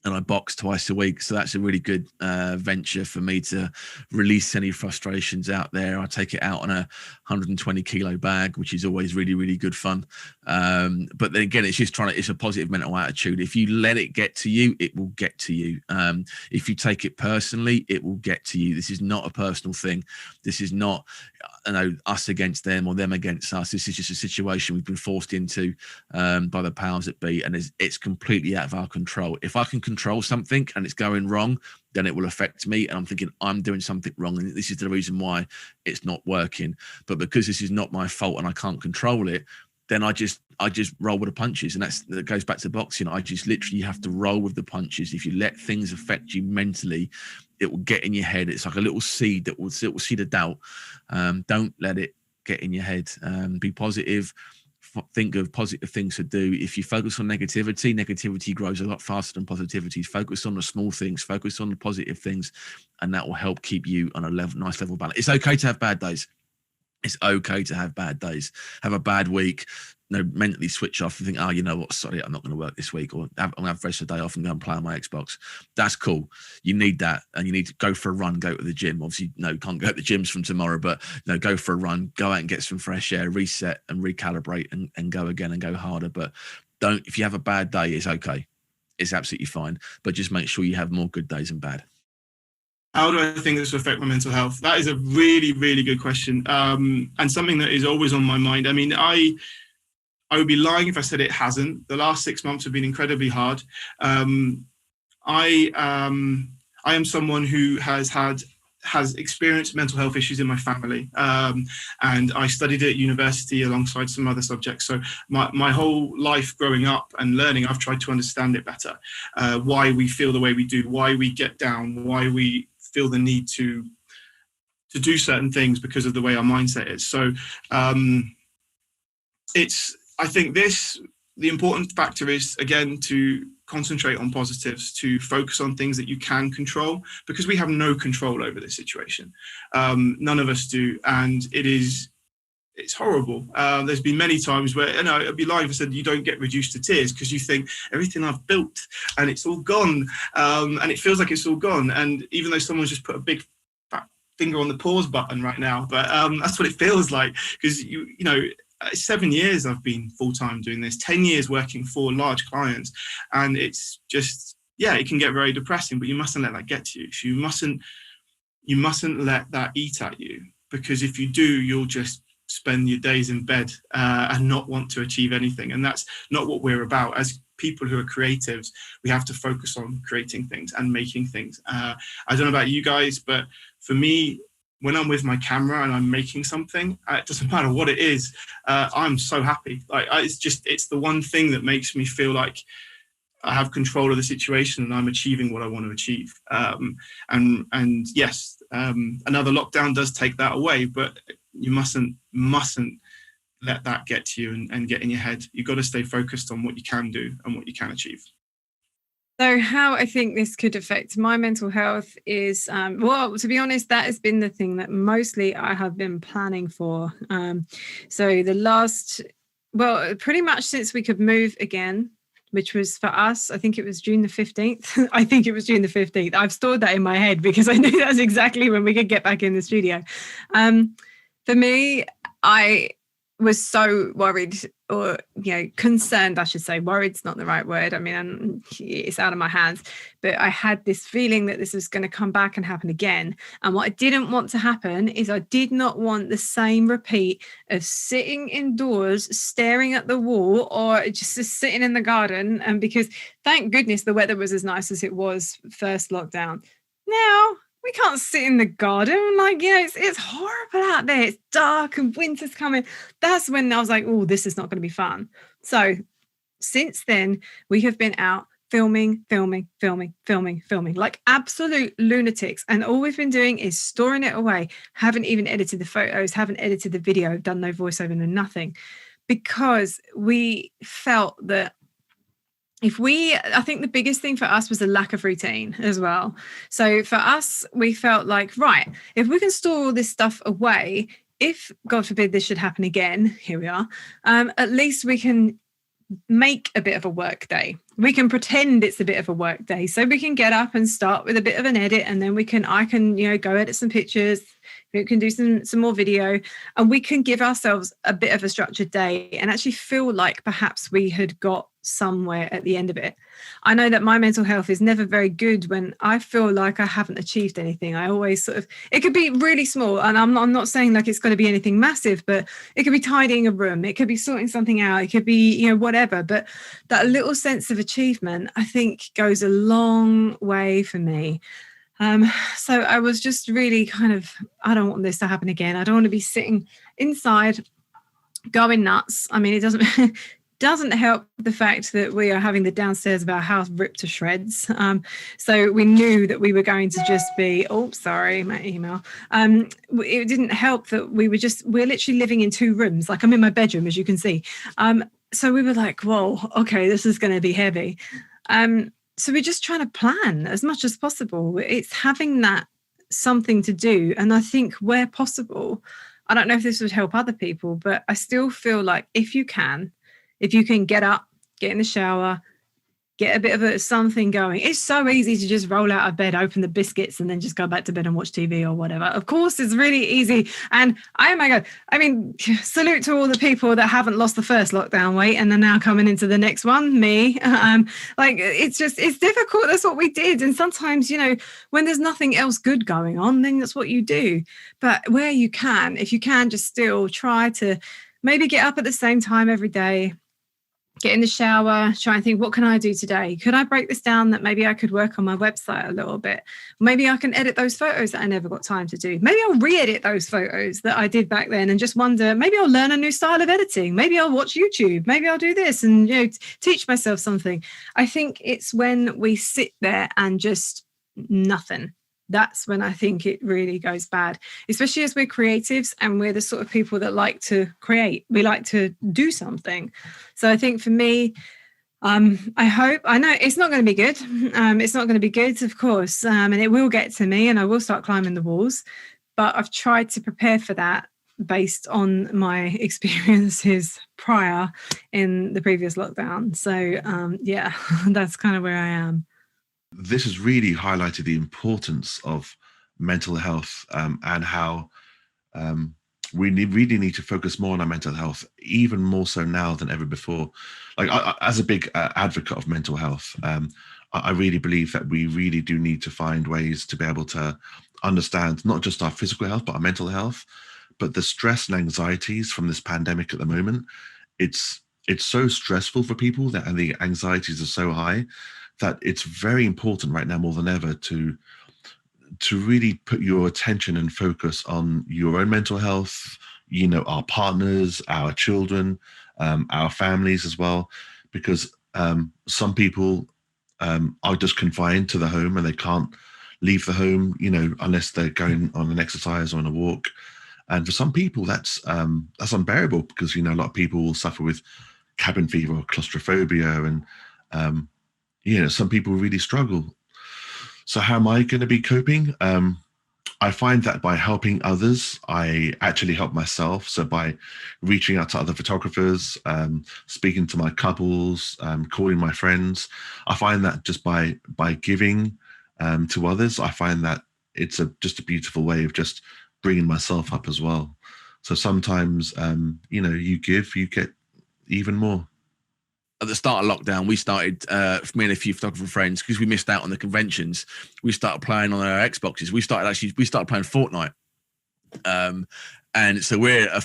and I box twice a week. So that's a really good venture for me to release any frustrations out there. I take it out on a 120 kilo bag, which is always really, really good fun. But then again, it's just it's a positive mental attitude. If you let it get to you, it will get to you. If you take it personally, it will get to you. This is not a personal thing. This is not, us against them or them against us. This is just a situation we've been forced into by the powers that be, and it's completely out of our control. If I can control something and it's going wrong, then it will affect me, and I'm thinking I'm doing something wrong, and this is the reason why it's not working. But because this is not my fault and I can't control it, then I just roll with the punches, and that goes back to boxing. I just literally have to roll with the punches. If you let things affect you mentally, it will get in your head. It's like a little seed that will seed of doubt. Don't let it get in your head. Be positive. Think of positive things to do. If you focus on negativity grows a lot faster than positivity. Focus on the small things, focus on the positive things, and that will help keep you on a nice level balance. It's okay to have bad days. It's okay to have bad days. Have a bad week, mentally switch off and think, you know what, sorry, I'm not going to work this week, or I'm going to have the rest of the day off and go and play on my Xbox. That's cool. You need that, and you need to go for a run, go to the gym. Obviously, you can't go to the gyms from tomorrow, but go for a run, go out and get some fresh air, reset and recalibrate and go again and go harder. But if you have a bad day, it's okay. It's absolutely fine. But just make sure you have more good days than bad. How do I think this will affect my mental health? That is a really, really good question, and something that is always on my mind. I mean, I would be lying if I said it hasn't. The last 6 months have been incredibly hard. I am someone who has experienced mental health issues in my family, and I studied at university alongside some other subjects. So my whole life growing up and learning, I've tried to understand it better. Why we feel the way we do, why we get down, why we feel the need to do certain things because of the way our mindset is. So I think the important factor is, again, to concentrate on positives, to focus on things that you can control, because we have no control over this situation. None of us do. And it's horrible. There's been many times where, it'd be like I said, you don't get reduced to tears because you think everything I've built and it's all gone. And it feels like it's all gone. And even though someone's just put a big fat finger on the pause button right now, but that's what it feels like, because 7 years I've been full-time doing this, 10 years working for large clients, and it's just, it can get very depressing, but you mustn't let that get to you. So you mustn't let that eat at you, because if you do, you'll just spend your days in bed and not want to achieve anything. And that's not what we're about. As people who are creatives, we have to focus on creating things and making things. I don't know about you guys, but for me, when I'm with my camera and I'm making something, it doesn't matter what it is, I'm so happy. It's the one thing that makes me feel like I have control of the situation and I'm achieving what I want to achieve. And yes, another lockdown does take that away, but you mustn't let that get to you and get in your head. You've got to stay focused on what you can do and what you can achieve. So how I think this could affect my mental health is, to be honest, that has been the thing that mostly I have been planning for. So pretty much since we could move again, which was for us, I think it was June the 15th. I think it was June the 15th. I've stored that in my head because I knew that's exactly when we could get back in the studio. For me, I was so worried, or concerned, I should say. Worried's not the right word. I mean, it's out of my hands, but I had this feeling that this was going to come back and happen again. And what I didn't want to happen is I did not want the same repeat of sitting indoors, staring at the wall, or just sitting in the garden. And because thank goodness the weather was as nice as it was first lockdown. Now we can't sit in the garden. It's horrible out there. It's dark and winter's coming. That's when I was like, oh, this is not going to be fun. So since then, we have been out filming like absolute lunatics. And all we've been doing is storing it away. Haven't even edited the photos, haven't edited the video, done no voiceover, no nothing. because we felt that I think the biggest thing for us was a lack of routine as well. So for us, we felt like, right, if we can store all this stuff away, if God forbid this should happen again, here we are, at least we can make a bit of a work day. We can pretend it's a bit of a work day. So we can get up and start with a bit of an edit, and then I can, go edit some pictures. We can do some more video, and we can give ourselves a bit of a structured day and actually feel like perhaps we had got somewhere at the end of it. I know that my mental health is never very good when I feel like I haven't achieved anything. I always it could be really small, and I'm not saying like it's going to be anything massive, but it could be tidying a room, it could be sorting something out, it could be, whatever. But that little sense of achievement, I think, goes a long way for me. So I was just really I don't want this to happen again. I don't want to be sitting inside going nuts. I mean, it doesn't help the fact that we are having the downstairs of our house ripped to shreds. So we knew that we were going to just be, my email. It didn't help that we're literally living in 2 rooms. Like, I'm in my bedroom, as you can see. So we were like, whoa, okay, this is going to be heavy. So we're just trying to plan as much as possible. It's having that something to do. And I think where possible, I don't know if this would help other people, but I still feel like if you can get up, get in the shower, get a bit of something going. It's so easy to just roll out of bed, open the biscuits, and then just go back to bed and watch TV or whatever. Of course, it's really easy. And oh my God, I mean, salute to all the people that haven't lost the first lockdown weight and are now coming into the next one, me. It's difficult. That's what we did. And sometimes, when there's nothing else good going on, then that's what you do. But where you can, if you can, just still try to maybe get up at the same time every day. Get in the shower, try and think, what can I do today? Could I break this down that maybe I could work on my website a little bit? Maybe I can edit those photos that I never got time to do. Maybe I'll re-edit those photos that I did back then and just wonder, maybe I'll learn a new style of editing. Maybe I'll watch YouTube. Maybe I'll do this and, teach myself something. I think it's when we sit there and just nothing. That's when I think it really goes bad, especially as we're creatives and we're the sort of people that like to create. We like to do something. So I think for me, I know it's not going to be good. It's not going to be good, of course, and it will get to me and I will start climbing the walls. But I've tried to prepare for that based on my experiences prior in the previous lockdown. So, that's kind of where I am. This has really highlighted the importance of mental health and how we really need to focus more on our mental health, even more so now than ever before. Like, as a big advocate of mental health, I really believe that we really do need to find ways to be able to understand not just our physical health, but our mental health. But the stress and anxieties from this pandemic at the moment, it's so stressful for people and the anxieties are so high that it's very important right now more than ever to really put your attention and focus on your own mental health, our partners, our children, our families as well, because some people are just confined to the home and they can't leave the home, unless they're going on an exercise or on a walk. And for some people, that's unbearable because, a lot of people will suffer with cabin fever or claustrophobia and, some people really struggle. So how am I going to be coping? I find that by helping others, I actually help myself. So by reaching out to other photographers, speaking to my couples, calling my friends, I find that just by giving to others, I find that it's just a beautiful way of just bringing myself up as well. So sometimes, you give, you get even more. At the start of lockdown, we started, me and a few photographer friends, because we missed out on the conventions, we started playing on our Xboxes. We started playing Fortnite. And so we're a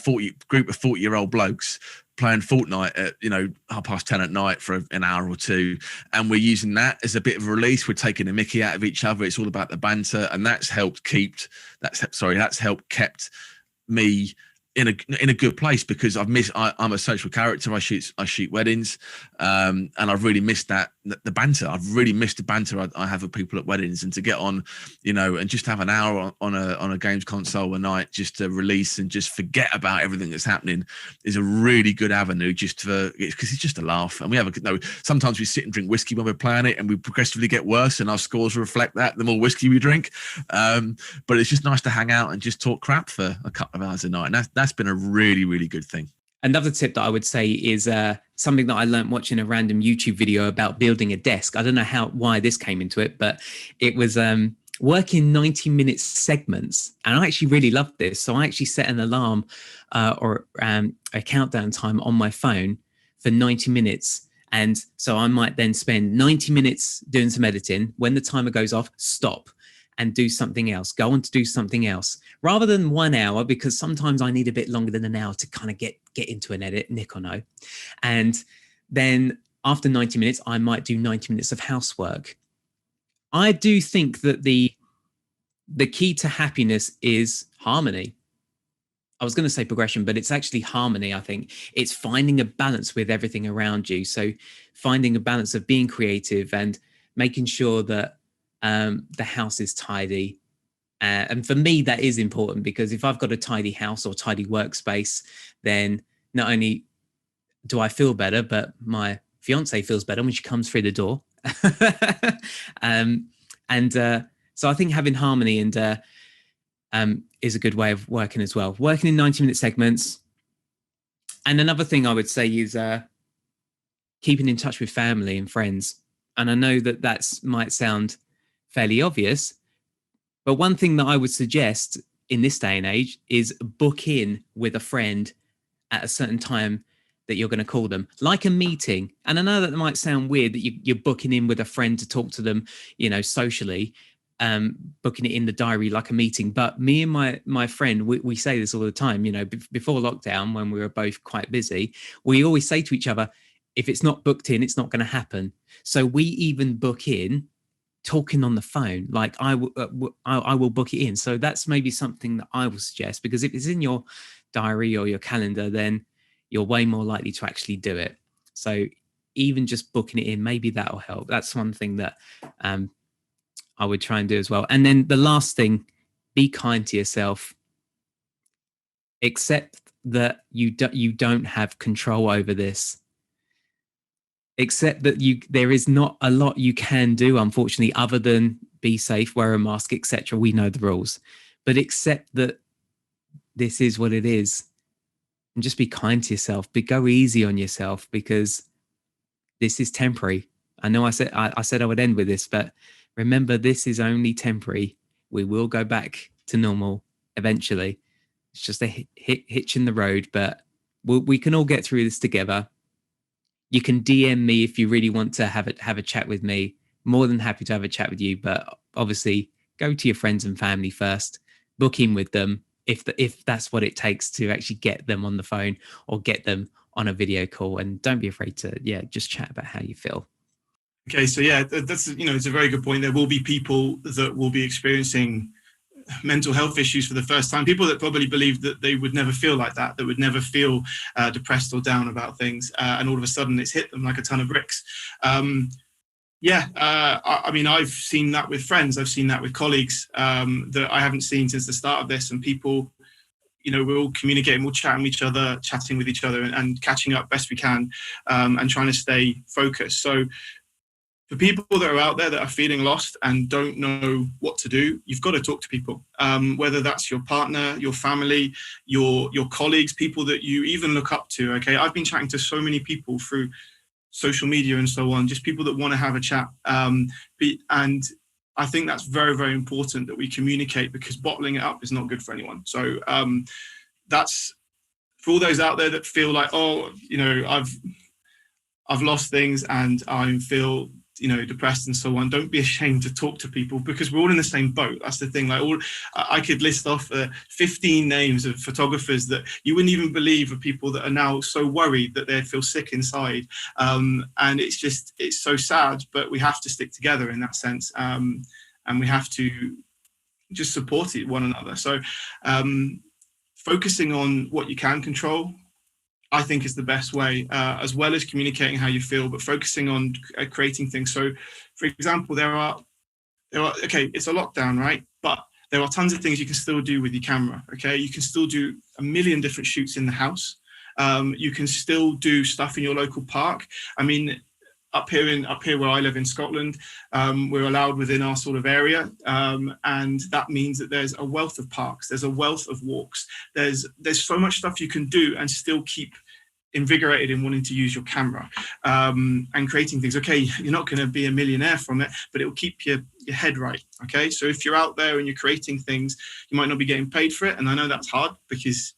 group of 40-year-old blokes playing Fortnite at, 10:30 at night for an hour or two. And we're using that as a bit of a release. We're taking a mickey out of each other. It's all about the banter. And that's helped kept me in a good place, because I'm a social character. I shoot weddings, and I've really missed the banter. I've really missed the banter I have with people at weddings, and to get on, and just have an hour on a games console a night, just to release and just forget about everything that's happening, is a really good avenue, just because it's just a laugh. And we have sometimes we sit and drink whiskey when we're playing it, and we progressively get worse, and our scores reflect that the more whiskey we drink. But it's just nice to hang out and just talk crap for a couple of hours a night, and that's been a really, really good thing. Another tip that I would say is something that I learned watching a random YouTube video about building a desk. I don't know why this came into it, but it was working 90-minute segments. And I actually really loved this. So I actually set an alarm or a countdown time on my phone for 90 minutes. And so I might then spend 90 minutes doing some editing. When the timer goes off, stop and do something else, go on to do something else, rather than 1 hour, because sometimes I need a bit longer than an hour to kind of get into an edit, Nick or no. And then after 90 minutes, I might do 90 minutes of housework. I do think that the key to happiness is harmony. I was going to say progression, but it's actually harmony. I think it's finding a balance with everything around you. So finding a balance of being creative and making sure that the house is tidy. And for me, that is important, because if I've got a tidy house or tidy workspace, then not only do I feel better, but my fiance feels better when she comes through the door. So I think having harmony is a good way of working as well. Working in 90-minute segments. And another thing I would say is keeping in touch with family and friends. And I know that might sound fairly obvious, but one thing that I would suggest in this day and age is book in with a friend at a certain time that you're going to call them, like a meeting. And I know that might sound weird that you're booking in with a friend to talk to them, socially, booking it in the diary like a meeting. But me and my friend, we say this all the time, before lockdown, when we were both quite busy, we always say to each other, if it's not booked in, it's not going to happen. So we even book in talking on the phone, like I will book it in. So that's maybe something that I will suggest, because if it's in your diary or your calendar, then you're way more likely to actually do it. So even just booking it in, maybe that'll help. That's one thing that I would try and do as well. And then the last thing, be kind to yourself. Accept that you don't have control over this. Accept that there is not a lot you can do, unfortunately, other than be safe, wear a mask, etc. We know the rules, but accept that this is what it is, and just be kind to yourself. Go easy on yourself, because this is temporary. I know I said I would end with this, but remember, this is only temporary. We will go back to normal eventually. It's just a hitch in the road, but we can all get through this together. You can DM me if you really want to have a chat with me. More than happy to have a chat with you, but obviously go to your friends and family first. Book in with them if that's what it takes to actually get them on the phone or get them on a video call. And don't be afraid to just chat about how you feel. Okay, so that's it's a very good point. There will be people that will be experiencing mental health issues for the first time, people that probably believed that they would never feel like that would never feel depressed or down about things, and all of a sudden it's hit them like a ton of bricks. I mean, I've seen that with friends, I've seen that with colleagues that I haven't seen since the start of this, and people, we're all communicating, we're chatting with each other and catching up best we can, and trying to stay focused. So for people that are out there that are feeling lost and don't know what to do, you've got to talk to people, whether that's your partner, your family, your colleagues, people that you even look up to. Okay, I've been chatting to so many people through social media and so on, just people that want to have a chat. And I think that's very, very important that we communicate, because bottling it up is not good for anyone. So that's for all those out there that feel like, I've lost things and I feel depressed and so on. Don't be ashamed to talk to people, because we're all in the same boat. That's the thing. I could list off 15 names of photographers that you wouldn't even believe are people that are now so worried that they feel sick inside. And it's so sad, but we have to stick together in that sense. And we have to just support one another. So focusing on what you can control, I think, is the best way, as well as communicating how you feel, but focusing on creating things. So, for example, there are okay, it's a lockdown, right? But there are tons of things you can still do with your camera. Okay, you can still do a million different shoots in the house. You can still do stuff in your local park. I mean, up here where I live in Scotland, we're allowed within our sort of area, and that means that there's a wealth of parks, there's a wealth of walks, there's so much stuff you can do and still keep invigorated in wanting to use your camera, and creating things. Okay, you're not going to be a millionaire from it, but it will keep your head right. Okay, so if you're out there and you're creating things, you might not be getting paid for it, and I know that's hard, because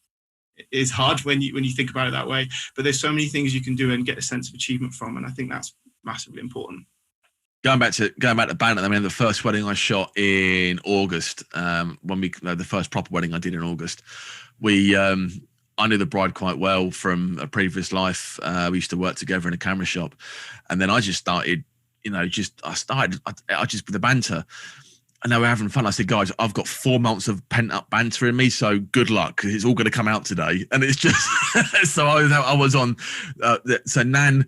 it is hard when you think about it that way, but there's so many things you can do and get a sense of achievement from, and I think that's massively important. Going back to Banner, I mean, the first wedding I shot in August, the first proper wedding I did in August, I knew the bride quite well from a previous life. We used to work together in a camera shop, and then I just started, I just with the banter. And they were having fun. I said, guys, I've got 4 months of pent up banter in me, so good luck, because it's all going to come out today. And it's just, so I was on. So Nan,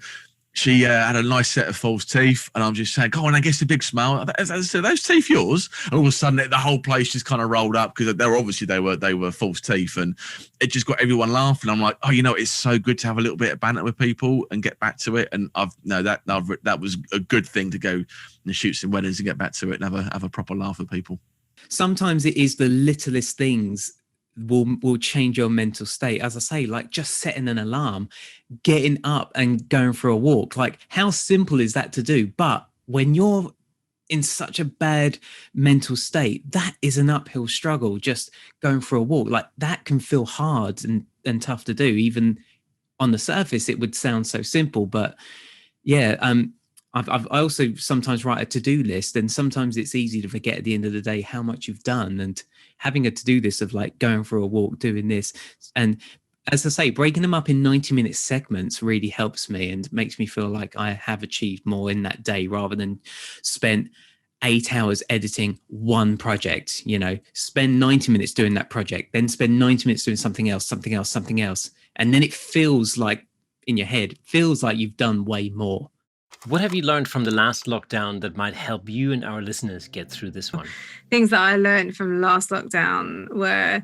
she had a nice set of false teeth, and I'm just saying, go on, I guess a big smile. I said, those teeth yours? And all of a sudden, the whole place just kind of rolled up, because they were false teeth, and it just got everyone laughing. I'm like, oh, it's so good to have a little bit of banter with people and get back to it. And that was a good thing, to go and shoot some weddings and get back to it and have a proper laugh with people. Sometimes it is the littlest things will change your mental state. As I say, like just setting an alarm, getting up and going for a walk. Like, how simple is that to do? But when you're in such a bad mental state, that is an uphill struggle. Just going for a walk, like that can feel hard and tough to do. Even on the surface, it would sound so simple, but yeah. I also sometimes write a to-do list, and sometimes it's easy to forget at the end of the day how much you've done, and having a to-do list of like going for a walk, doing this. And as I say, breaking them up in 90-minute segments really helps me and makes me feel like I have achieved more in that day, rather than spent 8 hours editing one project. Spend 90 minutes doing that project, then spend 90 minutes doing something else. And then it feels like, in your head, feels like you've done way more. What have you learned from the last lockdown that might help you and our listeners get through this one? Things that I learned from the last lockdown were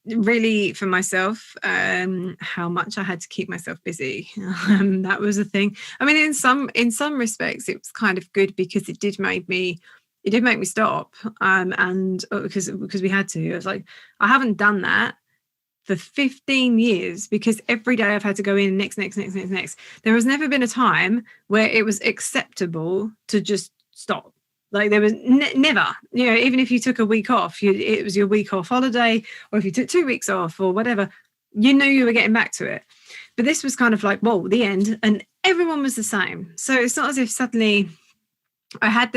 really, for myself, how much I had to keep myself busy. That was a thing. I mean, in some respects, it was kind of good, because it did make me stop. And because we had to. I was like, I haven't done that for 15 years, because every day I've had to go in next. There has never been a time where it was acceptable to just stop. Like, there was never, even if you took a week off, it was your week off holiday, or if you took 2 weeks off or whatever, you knew you were getting back to it. But this was kind of like, whoa, the end. And everyone was the same. So it's not as if suddenly I have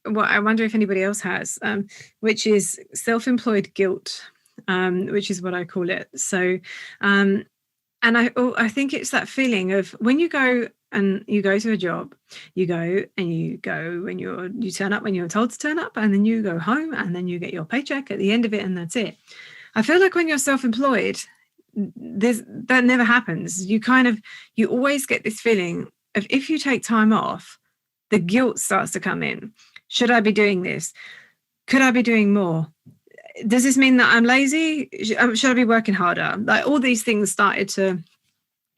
what I wonder if anybody else has, which is self-employed guilt, which is what I call it. So, and I think it's that feeling of when you go to a job, you go when you turn up when you're told to turn up, and then you go home, and then you get your paycheck at the end of it, and that's it. I feel like when you're self-employed, that never happens. You always get this feeling of, if you take time off, the guilt starts to come in. Should I be doing this? Could I be doing more? Does this mean that I'm lazy? Should I be working harder? Like, all these things started to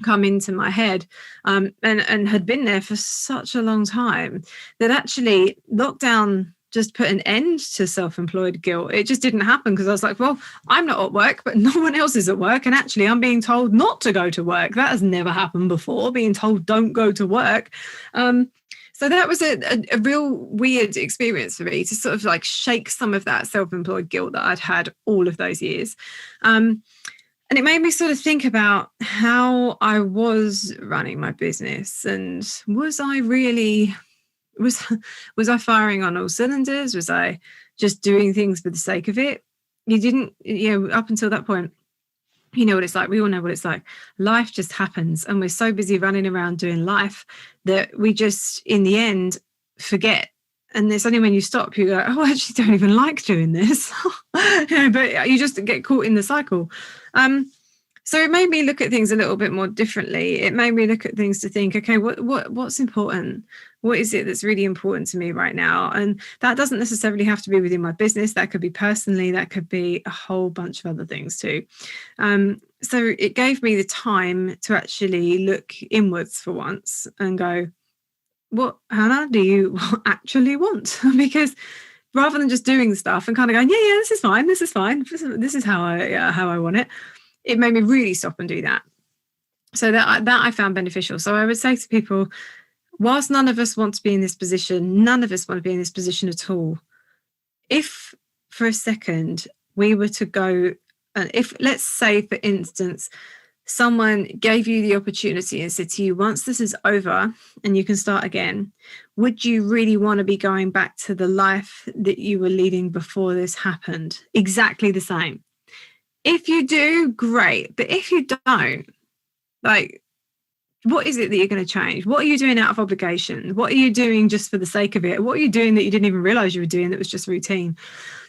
come into my head, and had been there for such a long time, that actually lockdown just put an end to self-employed guilt. It just didn't happen, because I was like, well, I'm not at work, but no one else is at work. And actually I'm being told not to go to work. That has never happened before, being told don't go to work. So that was a real weird experience for me, to sort of like shake some of that self-employed guilt that I'd had all of those years. And it made me sort of think about how I was running my business, and was I firing on all cylinders? Was I just doing things for the sake of it? Up until that point, you know what it's like. We all know what it's like. Life just happens, and we're so busy running around doing life that we just, in the end, forget And it's only when you stop, you go, oh, I actually don't even like doing this. But you just get caught in the cycle. So it made me look at things a little bit more differently. It made me look at things to think, okay, what's important? What is it that's really important to me right now? And that doesn't necessarily have to be within my business. That could be personally. That could be a whole bunch of other things too. So it gave me the time to actually look inwards for once and go, what, Hannah, do you actually want? Because rather than just doing stuff and kind of going, yeah, this is fine. This is how I want it. It made me really stop and do that. So that I found beneficial. So I would say to people, whilst none of us want to be in this position, none of us want to be in this position at all. If for a second we were to go, if let's say, for instance, someone gave you the opportunity and said to you, once this is over and you can start again, would you really want to be going back to the life that you were leading before this happened? Exactly the same. If you do, great. But if you don't, like, what is it that you're going to change? What are you doing out of obligation? What are you doing just for the sake of it? What are you doing that you didn't even realize you were doing that was just routine?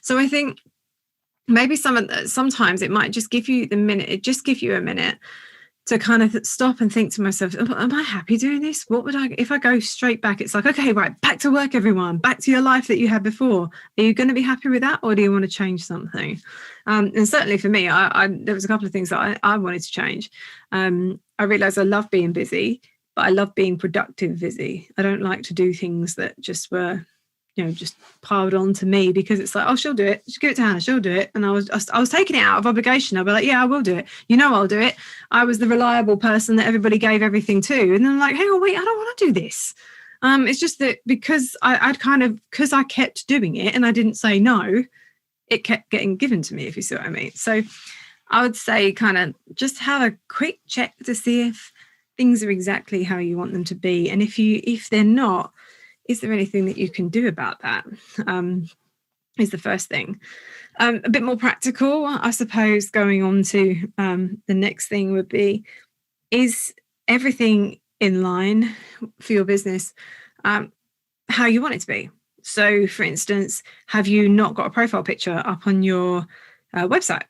So I think maybe sometimes it might just give you a minute to kind of stop and think to myself, am I happy doing this? What would I, if I go straight back, it's like, okay, right, back to work, everyone, back to your life that you had before. Are you going to be happy with that? Or do you want to change something? And certainly for me, there was a couple of things that I wanted to change. I realized I love being busy, but I love being productive busy. I don't like to do things that just were, just piled on to me, because it's like, oh, she'll do it. Just give it to Hannah. She'll do it. And I was taking it out of obligation. I'll be like, yeah, I will do it. I'll do it. I was the reliable person that everybody gave everything to. And then I'm like, hang on, wait, I don't want to do this. It's just that because because I kept doing it and I didn't say no, it kept getting given to me, if you see what I mean. So I would say kind of just have a quick check to see if things are exactly how you want them to be. And if they're not, is there anything that you can do about that? Is the first thing. A bit more practical, I suppose, going on to the next thing would be, is everything in line for your business how you want it to be? So, for instance, have you not got a profile picture up on your website?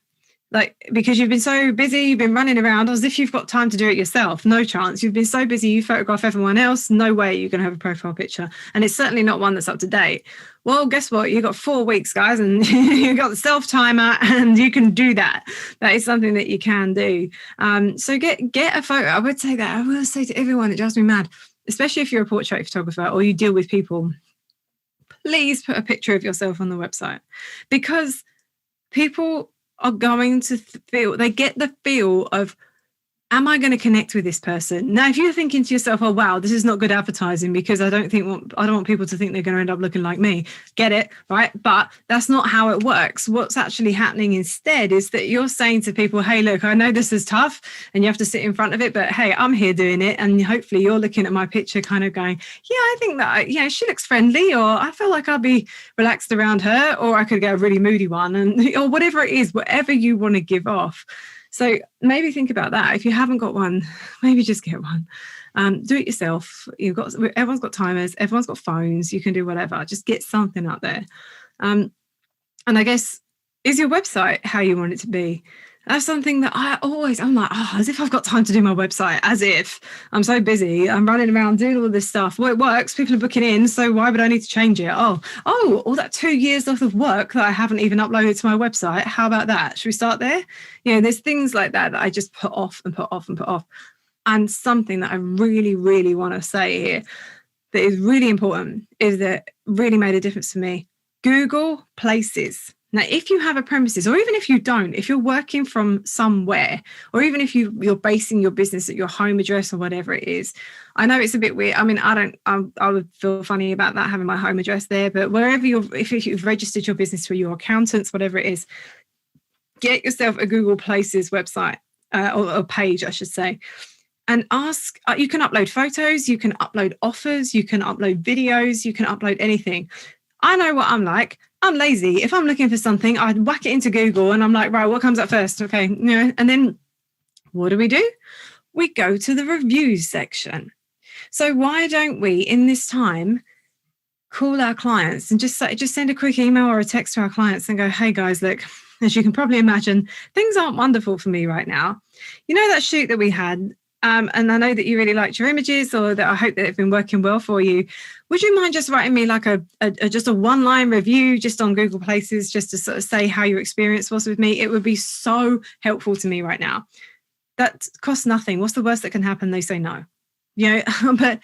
Like, because you've been so busy, you've been running around as if you've got time to do it yourself. No chance. You've been so busy, you photograph everyone else. No way you're going to have a profile picture. And it's certainly not one that's up to date. Well, guess what? You've got 4 weeks, guys, and you've got the self-timer, and you can do that. That is something that you can do. So get a photo. I would say that. I will say to everyone, it drives me mad, especially if you're a portrait photographer or you deal with people, please put a picture of yourself on the website, because people are going to they get the feel of, am I going to connect with this person? Now, if you're thinking to yourself, oh, wow, this is not good advertising because I don't want people to think they're going to end up looking like me. Get it, right? But that's not how it works. What's actually happening instead is that you're saying to people, hey, look, I know this is tough and you have to sit in front of it, but hey, I'm here doing it. And hopefully you're looking at my picture kind of going, yeah, I think that, she looks friendly, or I feel like I'll be relaxed around her, or I could get a really moody one, or whatever it is, whatever you want to give off. So maybe think about that. If you haven't got one, maybe just get one. Do it yourself. Everyone's got timers. Everyone's got phones. You can do whatever. Just get something out there. And I guess, is your website how you want it to be? That's something that I'm like, as if I've got time to do my website, as if I'm so busy. I'm running around doing all this stuff. Well, it works. People are booking in. So why would I need to change it? Oh, all that 2 years worth of work that I haven't even uploaded to my website. How about that? Should we start there? There's things like that I just put off and put off and put off. And something that I really, really want to say here that is really important, is that really made a difference to me. Google Places. Now, if you have a premises, or even if you don't, if you're working from somewhere, or even if you're basing your business at your home address or whatever it is, I know it's a bit weird. I mean, I would feel funny about that, having my home address there, but wherever if you've registered your business for your accountants, whatever it is, get yourself a Google Places website, or page, I should say, and ask. You can upload photos, you can upload offers, you can upload videos, you can upload anything. I know what I'm like. I'm lazy. If I'm looking for something, I whack it into Google and I'm like, right, what comes up first? Okay. And then what do? We go to the reviews section. So why don't we, in this time, call our clients and just send a quick email or a text to our clients and go, hey guys, look, as you can probably imagine, things aren't wonderful for me right now. You know, that shoot that we had, and I know that you really liked your images, or that I hope that they've been working well for you. Would you mind just writing me like a just a one-line review just on Google Places, just to sort of say how your experience was with me? It would be so helpful to me right now. That costs nothing. What's the worst that can happen? They say no. You know, but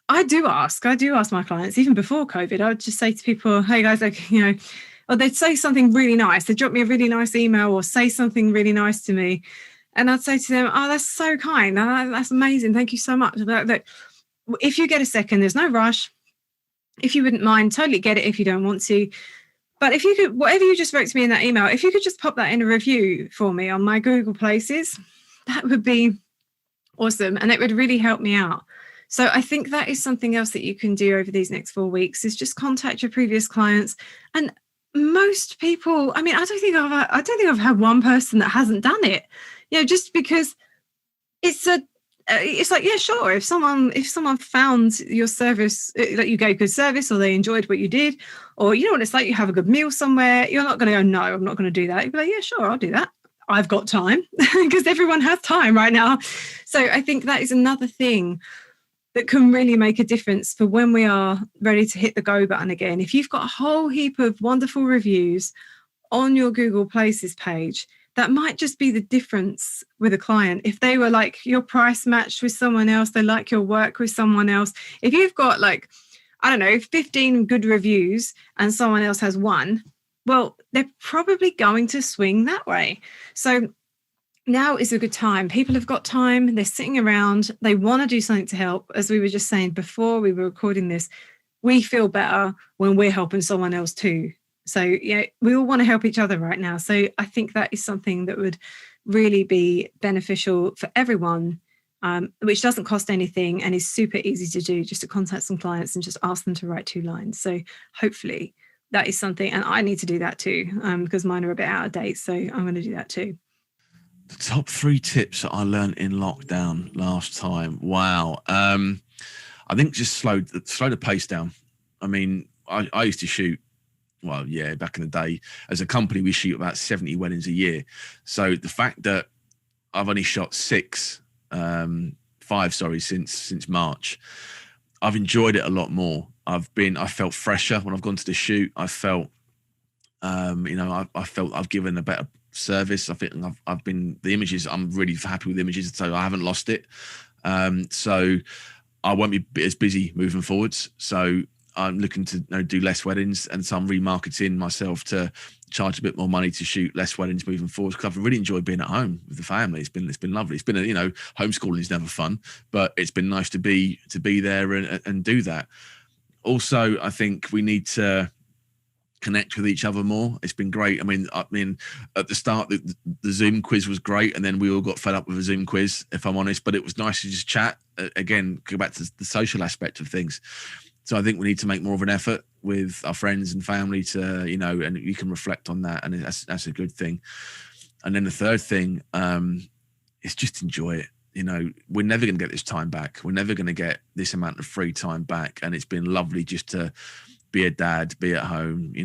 I do ask my clients, even before COVID. I would just say to people, hey guys, like, you know, or they'd say something really nice. They'd drop me a really nice email or say something really nice to me. And I'd say to them, oh, that's so kind. That's amazing. Thank you so much. Look, if you get a second, there's no rush. If you wouldn't mind, totally get it if you don't want to. But if you could, whatever you just wrote to me in that email, if you could just pop that in a review for me on my Google Places, that would be awesome. And it would really help me out. So I think that is something else that you can do over these next 4 weeks, is just contact your previous clients. And most people, I mean, I don't think I've had one person that hasn't done it. You know, just because it's like, yeah, sure. If someone found your service, that you gave good service, or they enjoyed what you did, or you know what it's like, you have a good meal somewhere, you're not going to go, no, I'm not going to do that. You'll be like, yeah, sure, I'll do that. I've got time, because everyone has time right now. So I think that is another thing that can really make a difference for when we are ready to hit the go button again. If you've got a whole heap of wonderful reviews on your Google Places page, that might just be the difference with a client. If they were like your price matched with someone else, they like your work with someone else. If you've got like, I don't know, 15 good reviews and someone else has one, well, they're probably going to swing that way. So now is a good time. People have got time. They're sitting around. They want to do something to help. As we were just saying before we were recording this, we feel better when we're helping someone else too. So, yeah, we all want to help each other right now. So I think that is something that would really be beneficial for everyone, which doesn't cost anything and is super easy to do, just to contact some clients and just ask them to write 2 lines. So hopefully that is something, and I need to do that too, because mine are a bit out of date. So I'm going to do that too. The top 3 tips that I learned in lockdown last time. Wow. I think just slow the pace down. I mean, I used to shoot, well, yeah, back in the day, as a company, we shoot about 70 weddings a year. So the fact that I've only shot 5, since March, I've enjoyed it a lot more. I felt fresher when I've gone to the shoot. I felt, I felt I've given a better service. I think I've been, the images, I'm really happy with the images, so I haven't lost it. So I won't be as busy moving forwards. So I'm looking to do less weddings, and so I'm remarketing myself to charge a bit more money to shoot less weddings moving forward, because I've really enjoyed being at home with the family. It's been lovely. It's been homeschooling is never fun, but it's been nice to be there and do that. Also, I think we need to connect with each other more. It's been great. I mean, at the start, the Zoom quiz was great, and then we all got fed up with a Zoom quiz, if I'm honest. But it was nice to just chat again. Go back to the social aspect of things. So I think we need to make more of an effort with our friends and family to, and you can reflect on that, and that's a good thing. And then the third thing is just enjoy it. We're never going to get this time back. We're never going to get this amount of free time back, and it's been lovely just to be a dad, be at home,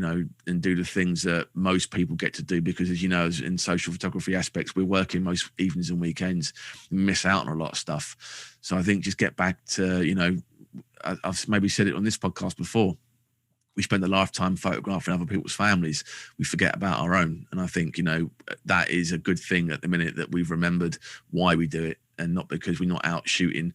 and do the things that most people get to do, because as you know, in social photography aspects, we're working most evenings and weekends, and miss out on a lot of stuff. So I think just get back to, I've maybe said it on this podcast before, we spend a lifetime photographing other people's families. We forget about our own. And I think, that is a good thing at the minute, that we've remembered why we do it, and not because we're not out shooting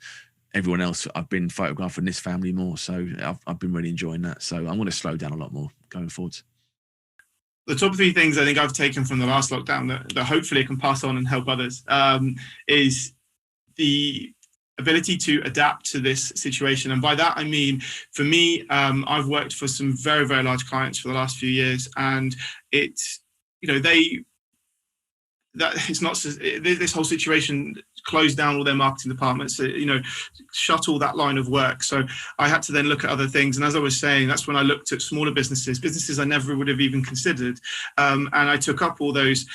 everyone else. I've been photographing this family more. So I've been really enjoying that. So I'm going to slow down a lot more going forwards. The top 3 things I think I've taken from the last lockdown that hopefully I can pass on and help others is the ability to adapt to this situation. And by that, I mean, for me, I've worked for some very, very large clients for the last few years, and it's, it's not, this whole situation closed down all their marketing departments, shut all that line of work. So I had to then look at other things. And as I was saying, that's when I looked at smaller businesses I never would have even considered. And I took up all those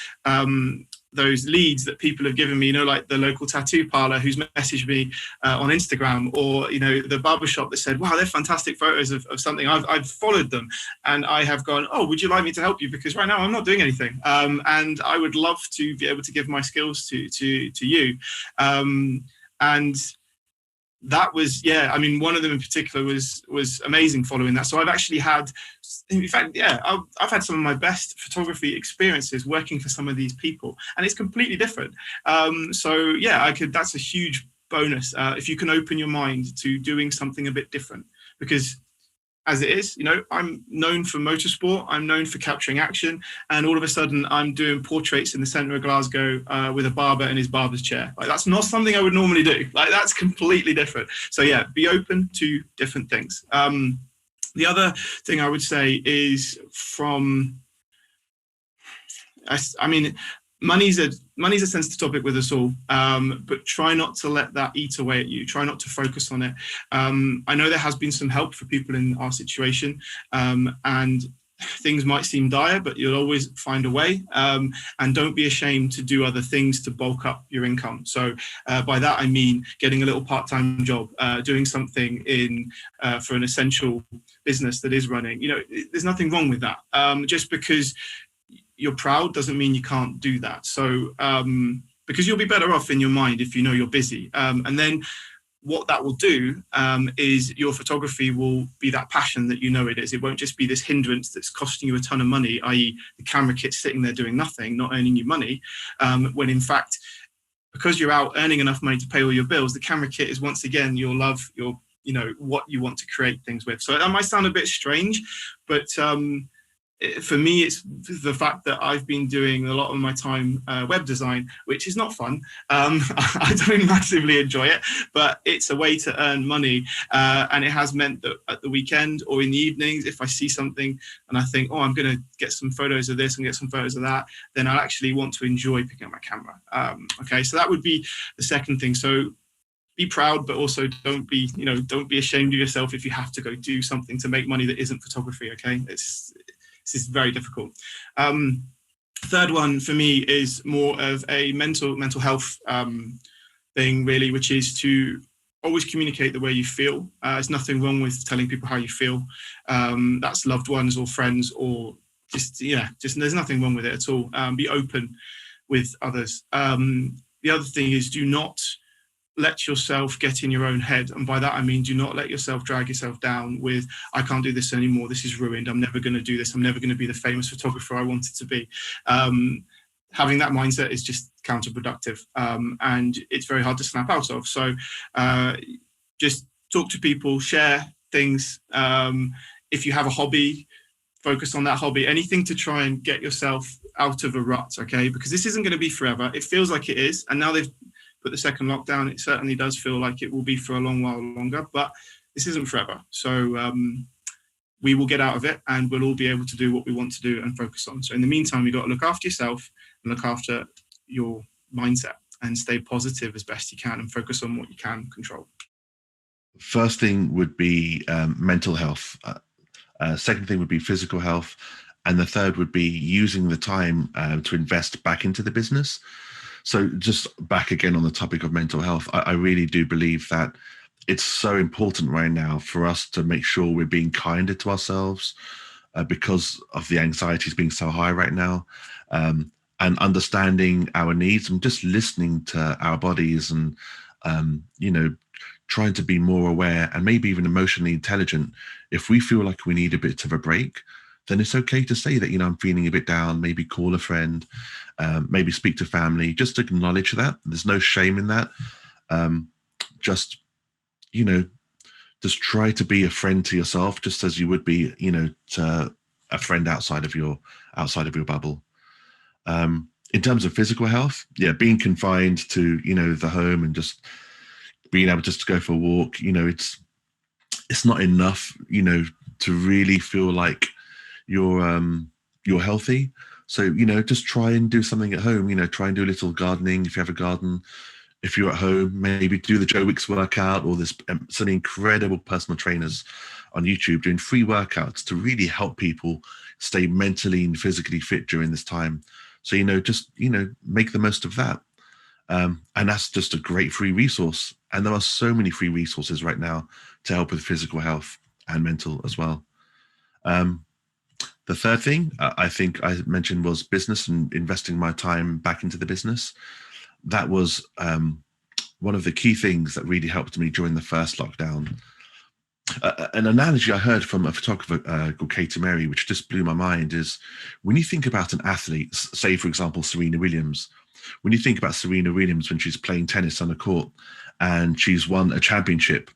those leads that people have given me, you know, like the local tattoo parlor who's messaged me on Instagram, or, you know, the barbershop that said, wow, they're fantastic photos of something. I've followed them and I have gone, oh, would you like me to help you? Because right now I'm not doing anything. And I would love to be able to give my skills to you. And that was, I mean, one of them in particular was amazing following that. So I've actually had, in fact, I've had some of my best photography experiences working for some of these people, and it's completely different. So that's a huge bonus if you can open your mind to doing something a bit different, because as it is, you know, I'm known for motorsport, I'm known for capturing action, and all of a sudden I'm doing portraits in the centre of Glasgow with a barber in his barber's chair. Like, that's not something I would normally do. Like, that's completely different. So yeah, be open to different things. The other thing I would say is money's a sensitive topic with us all, but try not to let that eat away at you. Try not to focus on it. I know there has been some help for people in our situation, and things might seem dire, but you'll always find a way. And don't be ashamed to do other things to bulk up your income. So by that, I mean getting a little part-time job, doing something for an essential business that is running. You know, there's nothing wrong with that. Just because you're proud doesn't mean you can't do that. So because you'll be better off in your mind if you know you're busy. And then what that will do is your photography will be that passion that you know it is. It won't just be this hindrance that's costing you a ton of money, i.e. the camera kit's sitting there doing nothing, not earning you money, when in fact, because you're out earning enough money to pay all your bills, the camera kit is once again your love, your, you know, what you want to create things with. So that might sound a bit strange, but for me, it's the fact that I've been doing a lot of my time web design, which is not fun. I don't massively enjoy it, but it's a way to earn money. And it has meant that at the weekend or in the evenings, if I see something and I think, oh, I'm going to get some photos of this and get some photos of that, then I'll actually want to enjoy picking up my camera. Okay, so that would be the second thing. So be proud, but also don't be ashamed of yourself if you have to go do something to make money that isn't photography. Okay, this is very difficult. Third one for me is more of a mental health thing, really, which is to always communicate the way you feel. There's nothing wrong with telling people how you feel. That's loved ones or friends, or just there's nothing wrong with it at all. Be open with others. The other thing is, do not let yourself get in your own head. And by that, I mean, do not let yourself drag yourself down with, I can't do this anymore. This is ruined. I'm never going to do this. I'm never going to be the famous photographer I wanted to be. Having that mindset is just counterproductive. And it's very hard to snap out of. So just talk to people, share things. If you have a hobby, focus on that hobby, anything to try and get yourself out of a rut, okay? Because this isn't going to be forever. It feels like it is. And now they've put the second lockdown, it certainly does feel like it will be for a long while longer, but this isn't forever. So we will get out of it, and we'll all be able to do what we want to do and focus on. So in the meantime, you've got to look after yourself and look after your mindset and stay positive as best you can and focus on what you can control. First thing would be mental health. Second thing would be physical health. And the third would be using the time to invest back into the business. So just back again on the topic of mental health, I really do believe that it's so important right now for us to make sure we're being kinder to ourselves because of the anxieties being so high right now, and understanding our needs and just listening to our bodies and, trying to be more aware and maybe even emotionally intelligent. If we feel like we need a bit of a break, then it's okay to say that, I'm feeling a bit down, maybe call a friend, maybe speak to family, just acknowledge that. There's no shame in that. Just try to be a friend to yourself, just as you would be, to a friend outside of your bubble. In terms of physical health, being confined to, the home and just being able just to go for a walk, it's not enough, to really feel like you're healthy. So, just try and do something at home, try and do a little gardening if you have a garden. If you're at home, maybe do the Joe Wicks workout, or there's some incredible personal trainers on YouTube doing free workouts to really help people stay mentally and physically fit during this time. So, just, make the most of that. And that's just a great free resource. And there are so many free resources right now to help with physical health and mental as well. The third thing I think I mentioned was business and investing my time back into the business. That was one of the key things that really helped me during the first lockdown. An analogy I heard from a photographer called Katie Mary, which just blew my mind, is when you think about an athlete, say, for example, Serena Williams, when you think about Serena Williams when she's playing tennis on a court and she's won a championship,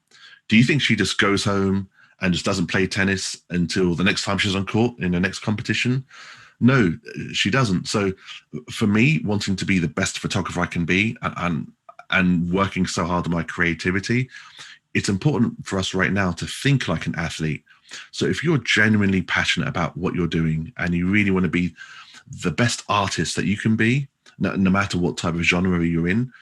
do you think she just goes home and just doesn't play tennis until the next time she's on court in the next competition? No, she doesn't. So for me, wanting to be the best photographer I can be and working so hard on my creativity, it's important for us right now to think like an athlete. So if you're genuinely passionate about what you're doing and you really want to be the best artist that you can be, no matter what type of genre you're in,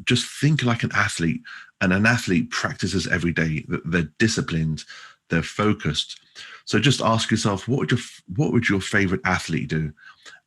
just think like an athlete. And an athlete practices every day. They're disciplined, they're focused. So just ask yourself, what would your favorite athlete do?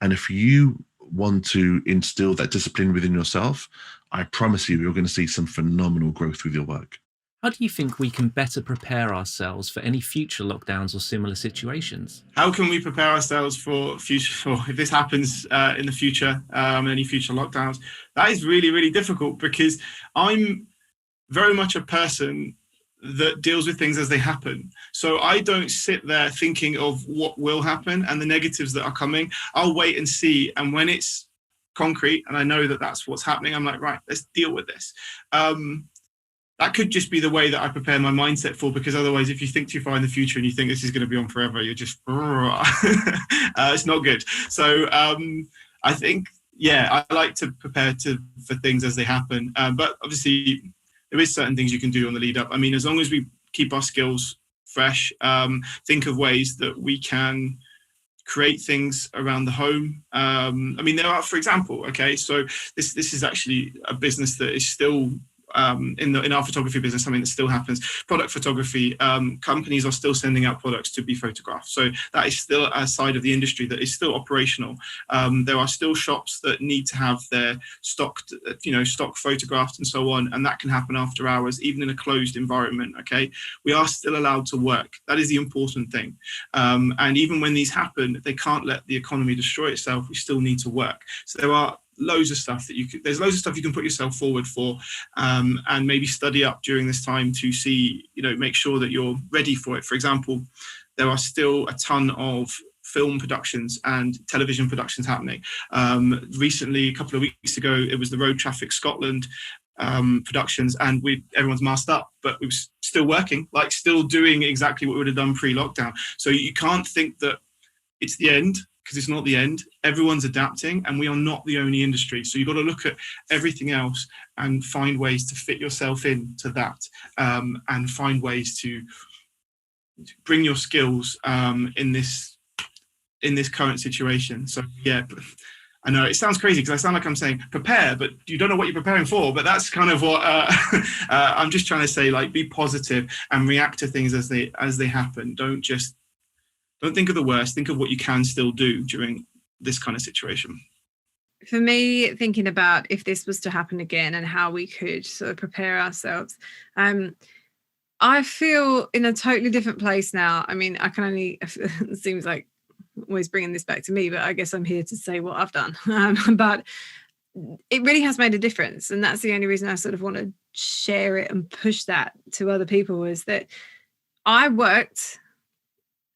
And if you want to instill that discipline within yourself, I promise you're going to see some phenomenal growth with your work. How do you think we can better prepare ourselves for any future lockdowns or similar situations? How can we prepare ourselves for if this happens in the future, any future lockdowns? That is really, really difficult, because I'm very much a person that deals with things as they happen. So I don't sit there thinking of what will happen and the negatives that are coming. I'll wait and see. And when it's concrete and I know that that's what's happening, I'm like, right, let's deal with this. That could just be the way that I prepare my mindset for, because otherwise, if you think too far in the future and you think this is going to be on forever, you're just, it's not good. So I think, I like to prepare for things as they happen. But obviously, there is certain things you can do on the lead up. I mean, as long as we keep our skills fresh, think of ways that we can create things around the home. I mean, there are, for example, so this is actually a business that is still in our photography business, something that still happens. Product photography, companies are still sending out products to be photographed. So that is still a side of the industry that is still operational. There are still shops that need to have their stock photographed and so on, and that can happen after hours, even in a closed environment. We are still allowed to work. That is the important thing. And even when these happen, they can't let the economy destroy itself. We still need to work. So there are loads of stuff there's loads of stuff you can put yourself forward for, and maybe study up during this time to see, make sure that you're ready for it. For example, there are still a ton of film productions and television productions happening. Recently, a couple of weeks ago, it was the Road Traffic Scotland productions, and everyone's masked up, but we were still working, still doing exactly what we would have done pre-lockdown. So you can't think that it's the end, because it's not the end. Everyone's adapting, and we are not the only industry. So you've got to look at everything else and find ways to fit yourself into that, and find ways to bring your skills in this current situation. So I know it sounds crazy because I sound like I'm saying prepare, but you don't know what you're preparing for. But that's kind of what I'm just trying to say. Be positive and react to things as they happen. Don't think of the worst. Think of what you can still do during this kind of situation. For me, thinking about if this was to happen again and how we could sort of prepare ourselves, I feel in a totally different place now. I mean, it seems like always bringing this back to me, but I guess I'm here to say what I've done. But it really has made a difference. And that's the only reason I sort of want to share it and push that to other people, is that I worked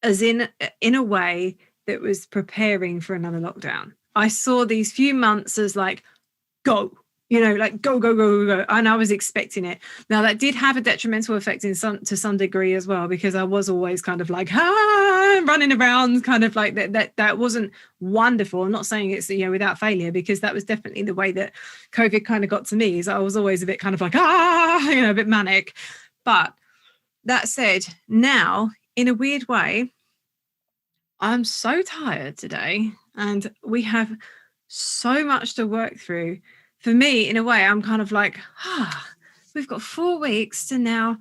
as in a way that was preparing for another lockdown. I saw these few months as go, go. And I was expecting it. Now, that did have a detrimental effect to some degree as well, because I was always kind of running around, kind of like that. That wasn't wonderful. I'm not saying it's, without failure, because that was definitely the way that COVID kind of got to me, is I was always a bit kind of a bit manic. But that said, now, in a weird way, I'm so tired today, and we have so much to work through. For me, in a way, I'm kind of we've got 4 weeks to now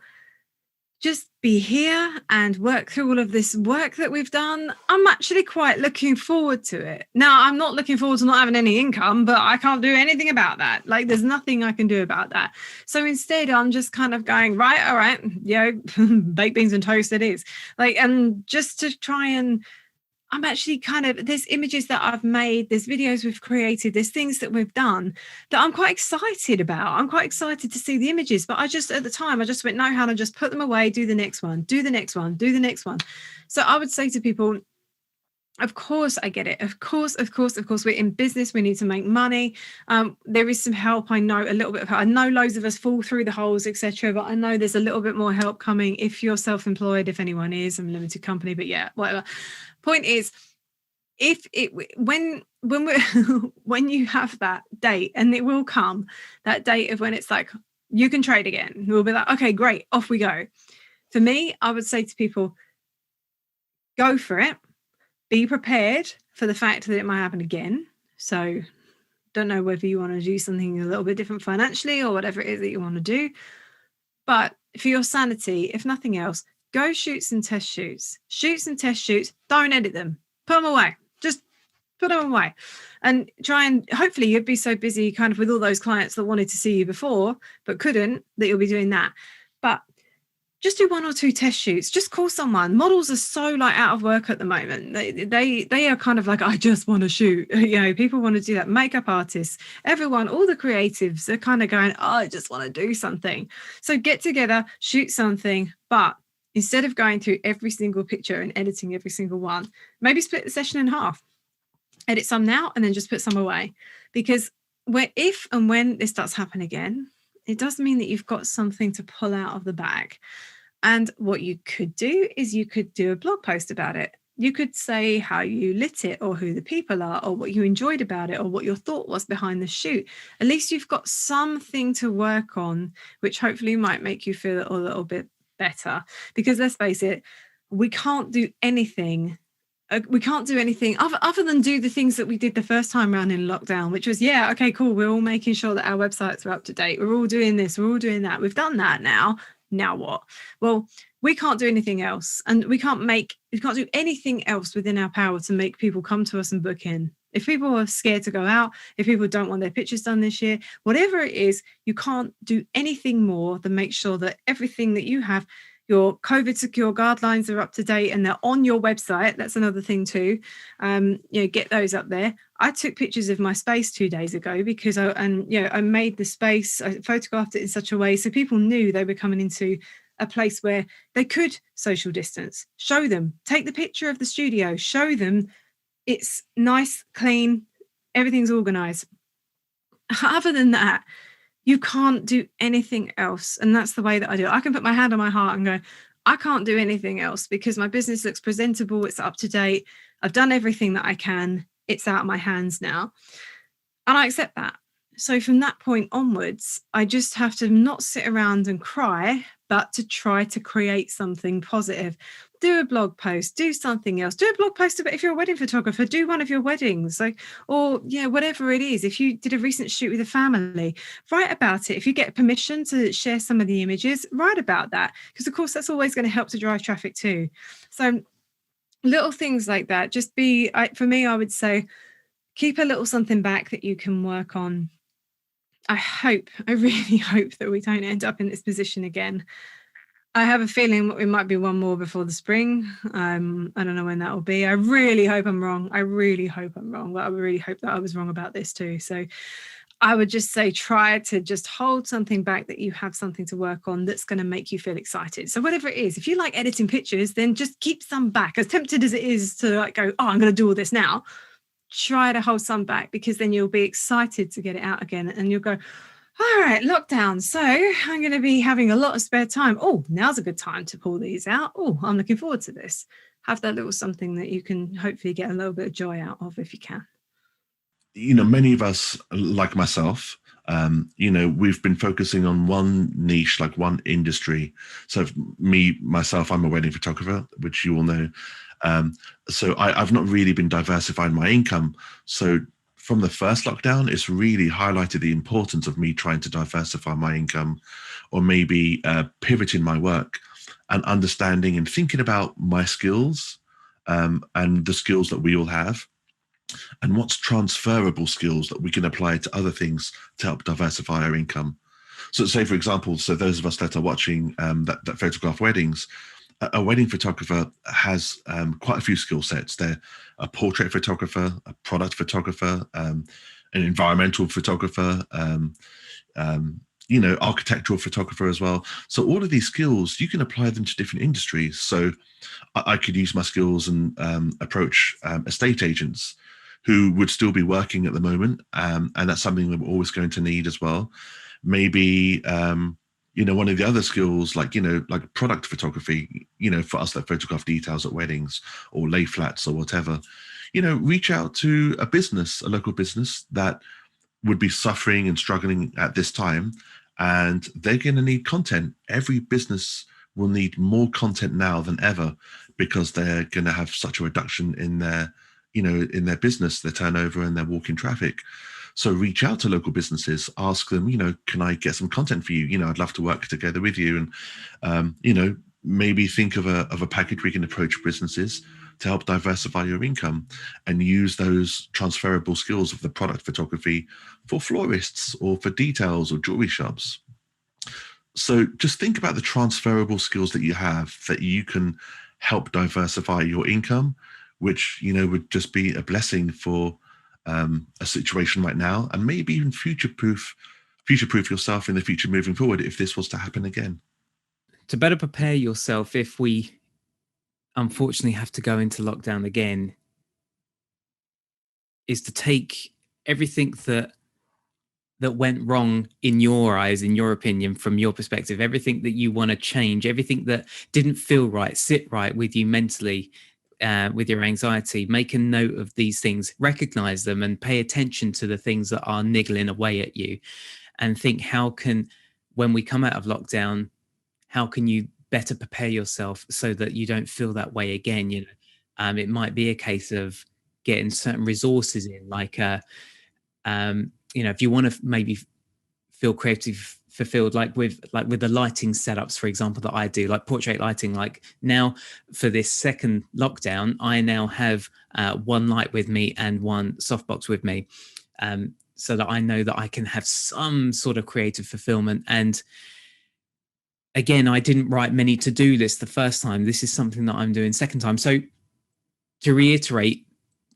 just be here and work through all of this work that we've done. I'm actually quite looking forward to it. Now, I'm not looking forward to not having any income, but I can't do anything about that. Like, there's nothing I can do about that. So instead, I'm just kind of going, right, all right, baked beans and toast it is. Like, and just to try and I'm actually kind of, there's images that I've made, there's videos we've created, there's things that we've done that I'm quite excited about. I'm quite excited to see the images, but I just, at the time, I just went, no, Hannah, just put them away, do the next one, do the next one, do the next one. So I would say to people, of course, I get it. Of course, we're in business. We need to make money. There is some help. I know a little bit of help. I know loads of us fall through the holes, etc. But I know there's a little bit more help coming if you're self-employed, if anyone is, I'm a limited company, but yeah, whatever. Point is, when you have that date, and it will come, that date of when it's like, you can trade again. We'll be like, okay, great, off we go. For me, I would say to people, go for it. Be prepared for the fact that it might happen again. So don't know whether you want to do something a little bit different financially or whatever it is that you want to do. But for your sanity, if nothing else, go shoot some test shoots. Shoot some test shoots. Don't edit them. Put them away. Just put them away. And try and hopefully you'd be so busy kind of with all those clients that wanted to see you before but couldn't, that you'll be doing that. But just do 1 or 2 test shoots. Just call someone. Models are so like out of work at the moment. They are kind of like, I just want to shoot. People want to do that. Makeup artists, everyone, all the creatives are kind of going, oh, I just want to do something. So get together, shoot something. But instead of going through every single picture and editing every single one, maybe split the session in half. Edit some now and then just put some away. Because if and when this starts happening again, it does mean that you've got something to pull out of the bag. And what you could do is you could do a blog post about it. You could say how you lit it or who the people are or what you enjoyed about it or what your thought was behind the shoot. At least you've got something to work on, which hopefully might make you feel a little bit better. Because let's face it, we can't do anything other than do the things that we did the first time around in lockdown, which was, yeah, okay, cool. We're all making sure that our websites are up to date. We're all doing this. We're all doing that. We've done that now. Now what? Well, we can't do anything else. And we can't do anything else within our power to make people come to us and book in. If people are scared to go out, if people don't want their pictures done this year, whatever it is, you can't do anything more than make sure that everything that you have, your COVID secure guidelines are up to date and they're on your website. That's another thing too. Get those up there. I took pictures of my space 2 days ago because I made the space, I photographed it in such a way so people knew they were coming into a place where they could social distance. Show them, take the picture of the studio, show them it's nice, clean, everything's organized. Other than that, you can't do anything else. And that's the way that I do it. I can put my hand on my heart and go, I can't do anything else because my business looks presentable. It's up to date. I've done everything that I can. It's out of my hands now. And I accept that. So from that point onwards, I just have to not sit around and cry, but to try to create something positive. Do a blog post, do something else, do a blog post about if you're a wedding photographer, do one of your weddings, whatever it is. If you did a recent shoot with a family, write about it. If you get permission to share some of the images, write about that. Because of course, that's always going to help to drive traffic too. So little things like that, for me, I would say, keep a little something back that you can work on. I really hope that we don't end up in this position again. I have a feeling it might be one more before the spring. I don't know when that will be. I really hope I'm wrong. But I really hope that I was wrong about this too. So I would just say, try to just hold something back that you have something to work on that's going to make you feel excited. So whatever it is, if you like editing pictures, then just keep some back. As tempted as it is to go, oh, I'm going to do all this now. Try to hold some back because then you'll be excited to get it out again and you'll go, all right, lockdown. So I'm going to be having a lot of spare time. Oh, now's a good time to pull these out. Oh, I'm looking forward to this. Have that little something that you can hopefully get a little bit of joy out of if you can. Many of us, like myself, we've been focusing on one niche, like one industry. So myself, I'm a wedding photographer, which you all know. So I've not really been diversifying my income. So from the first lockdown, it's really highlighted the importance of me trying to diversify my income or maybe pivoting my work. and understanding and thinking about my skills and the skills that we all have, and what's transferable skills that we can apply to other things to help diversify our income. So say, for example, so those of us that are watching that photograph weddings, a wedding photographer has quite a few skill sets. They're a portrait photographer, a product photographer, an environmental photographer, architectural photographer as well. So all of these skills, you can apply them to different industries. So I could use my skills and approach estate agents who would still be working at the moment. And that's something that we're always going to need as well. Maybe, one of the other skills, like product photography, for us that photograph details at weddings or lay flats or whatever, reach out to a local business that would be suffering and struggling at this time. And they're going to need content. Every business will need more content now than ever, because they're going to have such a reduction in their business, their turnover and their walk-in traffic. So reach out to local businesses, ask them, can I get some content for you? I'd love to work together with you. And, maybe think of a package we can approach businesses to help diversify your income and use those transferable skills of the product photography for florists or for details or jewelry shops. So just think about the transferable skills that you have that you can help diversify your income, which, would just be a blessing for a situation right now, and maybe even future-proof yourself in the future moving forward if this was to happen again. To better prepare yourself if we unfortunately have to go into lockdown again, is to take everything that went wrong in your eyes, in your opinion, from your perspective, everything that you want to change, everything that didn't feel right, sit right with you mentally, with your anxiety. Make a note of these things, recognize them, and pay attention to the things that are niggling away at you, and think, when we come out of lockdown, how can you better prepare yourself so that you don't feel that way again? It might be a case of getting certain resources in, like if you want to maybe feel creatively fulfilled, like with the lighting setups, for example, that I do, like portrait lighting. Like now for this second lockdown, I now have one light with me and one softbox with me, so that I know that I can have some sort of creative fulfillment. And again, I didn't write many to-do lists the first time. This is something that I'm doing second time. So to reiterate,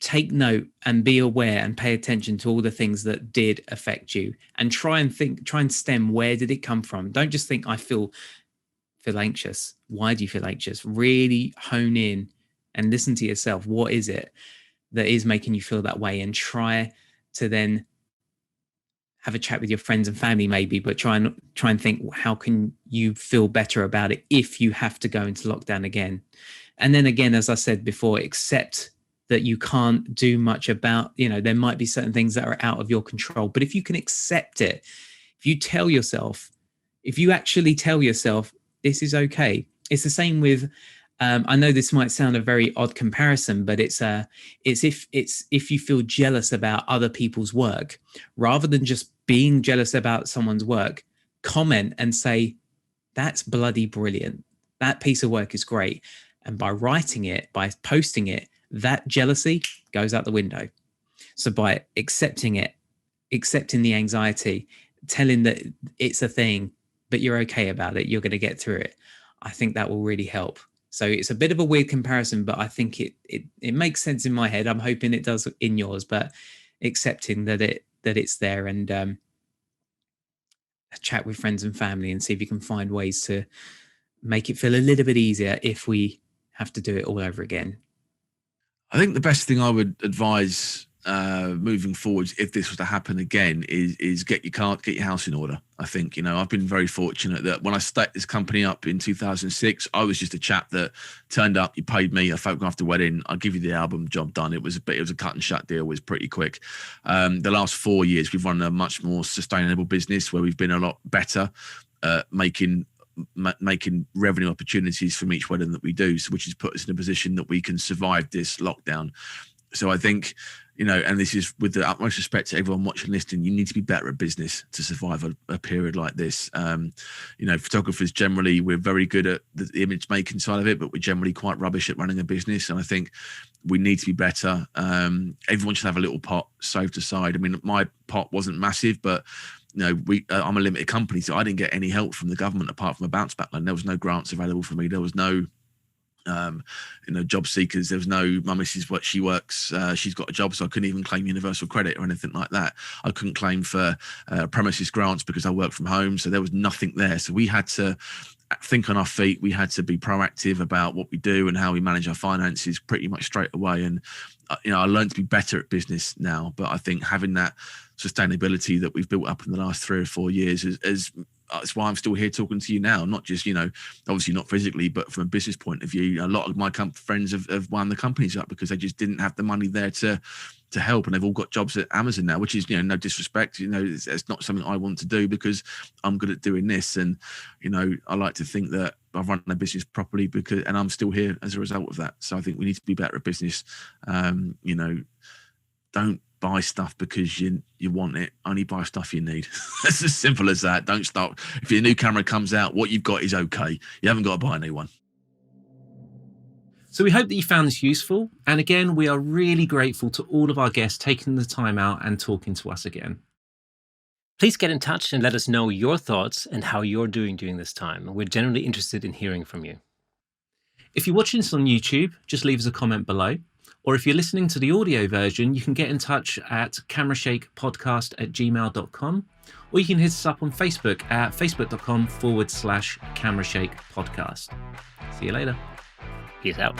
take note and be aware and pay attention to all the things that did affect you, and try and stem, where did it come from? Don't just think, I feel anxious. Why do you feel anxious? Really hone in and listen to yourself. What is it that is making you feel that way? And try to then have a chat with your friends and family maybe, but try and think, how can you feel better about it if you have to go into lockdown again? And then again, as I said before, accept that you can't do much about, there might be certain things that are out of your control, but if you can accept it, if you actually tell yourself this is okay. It's the same with, I know this might sound a very odd comparison, but it's if you feel jealous about other people's work, rather than just being jealous about someone's work, comment and say, that's bloody brilliant. That piece of work is great. And by writing it, by posting it, that jealousy goes out the window. So by accepting it, accepting the anxiety, telling that it's a thing, but you're okay about it, you're going to get through it, I think that will really help. So it's a bit of a weird comparison, but I think it makes sense in my head. I'm hoping it does in yours, but accepting that it's there, and chat with friends and family and see if you can find ways to make it feel a little bit easier if we have to do it all over again. I think the best thing I would advise moving forward, if this was to happen again, is get your house in order. I think, I've been very fortunate that when I started this company up in 2006, I was just a chap that turned up, you paid me, I photographed a wedding, I'll give you the album, job done. It was a cut and shut deal, it was pretty quick. The last 4 years, we've run a much more sustainable business where we've been a lot better making revenue opportunities from each wedding that we do, which has put us in a position that we can survive this lockdown. So I think, and this is with the utmost respect to everyone watching and listening, you need to be better at business to survive a period like this. Photographers generally, we're very good at the image making side of it, but we're generally quite rubbish at running a business. And I think we need to be better. Everyone should have a little pot saved aside. I mean, my pot wasn't massive, but I'm a limited company, so I didn't get any help from the government apart from a bounce back loan. There was no grants available for me. There was no job seekers. There was no, my missus, what she works, she's got a job, so I couldn't even claim universal credit or anything like that. I couldn't claim for premises grants because I work from home, so there was nothing there. So we had to think on our feet. We had to be proactive about what we do and how we manage our finances pretty much straight away. And I learned to be better at business now, but I think having that sustainability that we've built up in the last 3 or 4 years is that's why I'm still here talking to you now, not just, obviously not physically, but from a business point of view. A lot of my friends have wound the companies up because they just didn't have the money there to help, and they've all got jobs at Amazon now, which is, no disrespect, it's not something I want to do because I'm good at doing this. And, I like to think that I've run a business properly and I'm still here as a result of that. So I think we need to be better at business. Don't buy stuff because you want it. Only buy stuff you need. It's as simple as that. Don't start. If your new camera comes out, what you've got is okay. You haven't got to buy a new one. So we hope that you found this useful. And again, we are really grateful to all of our guests taking the time out and talking to us again. Please get in touch and let us know your thoughts and how you're doing during this time. We're generally interested in hearing from you. If you're watching this on YouTube, just leave us a comment below. Or if you're listening to the audio version, you can get in touch at camerashakepodcast@gmail.com, or you can hit us up on Facebook at facebook.com/camerashakepodcast. See you later. Peace out.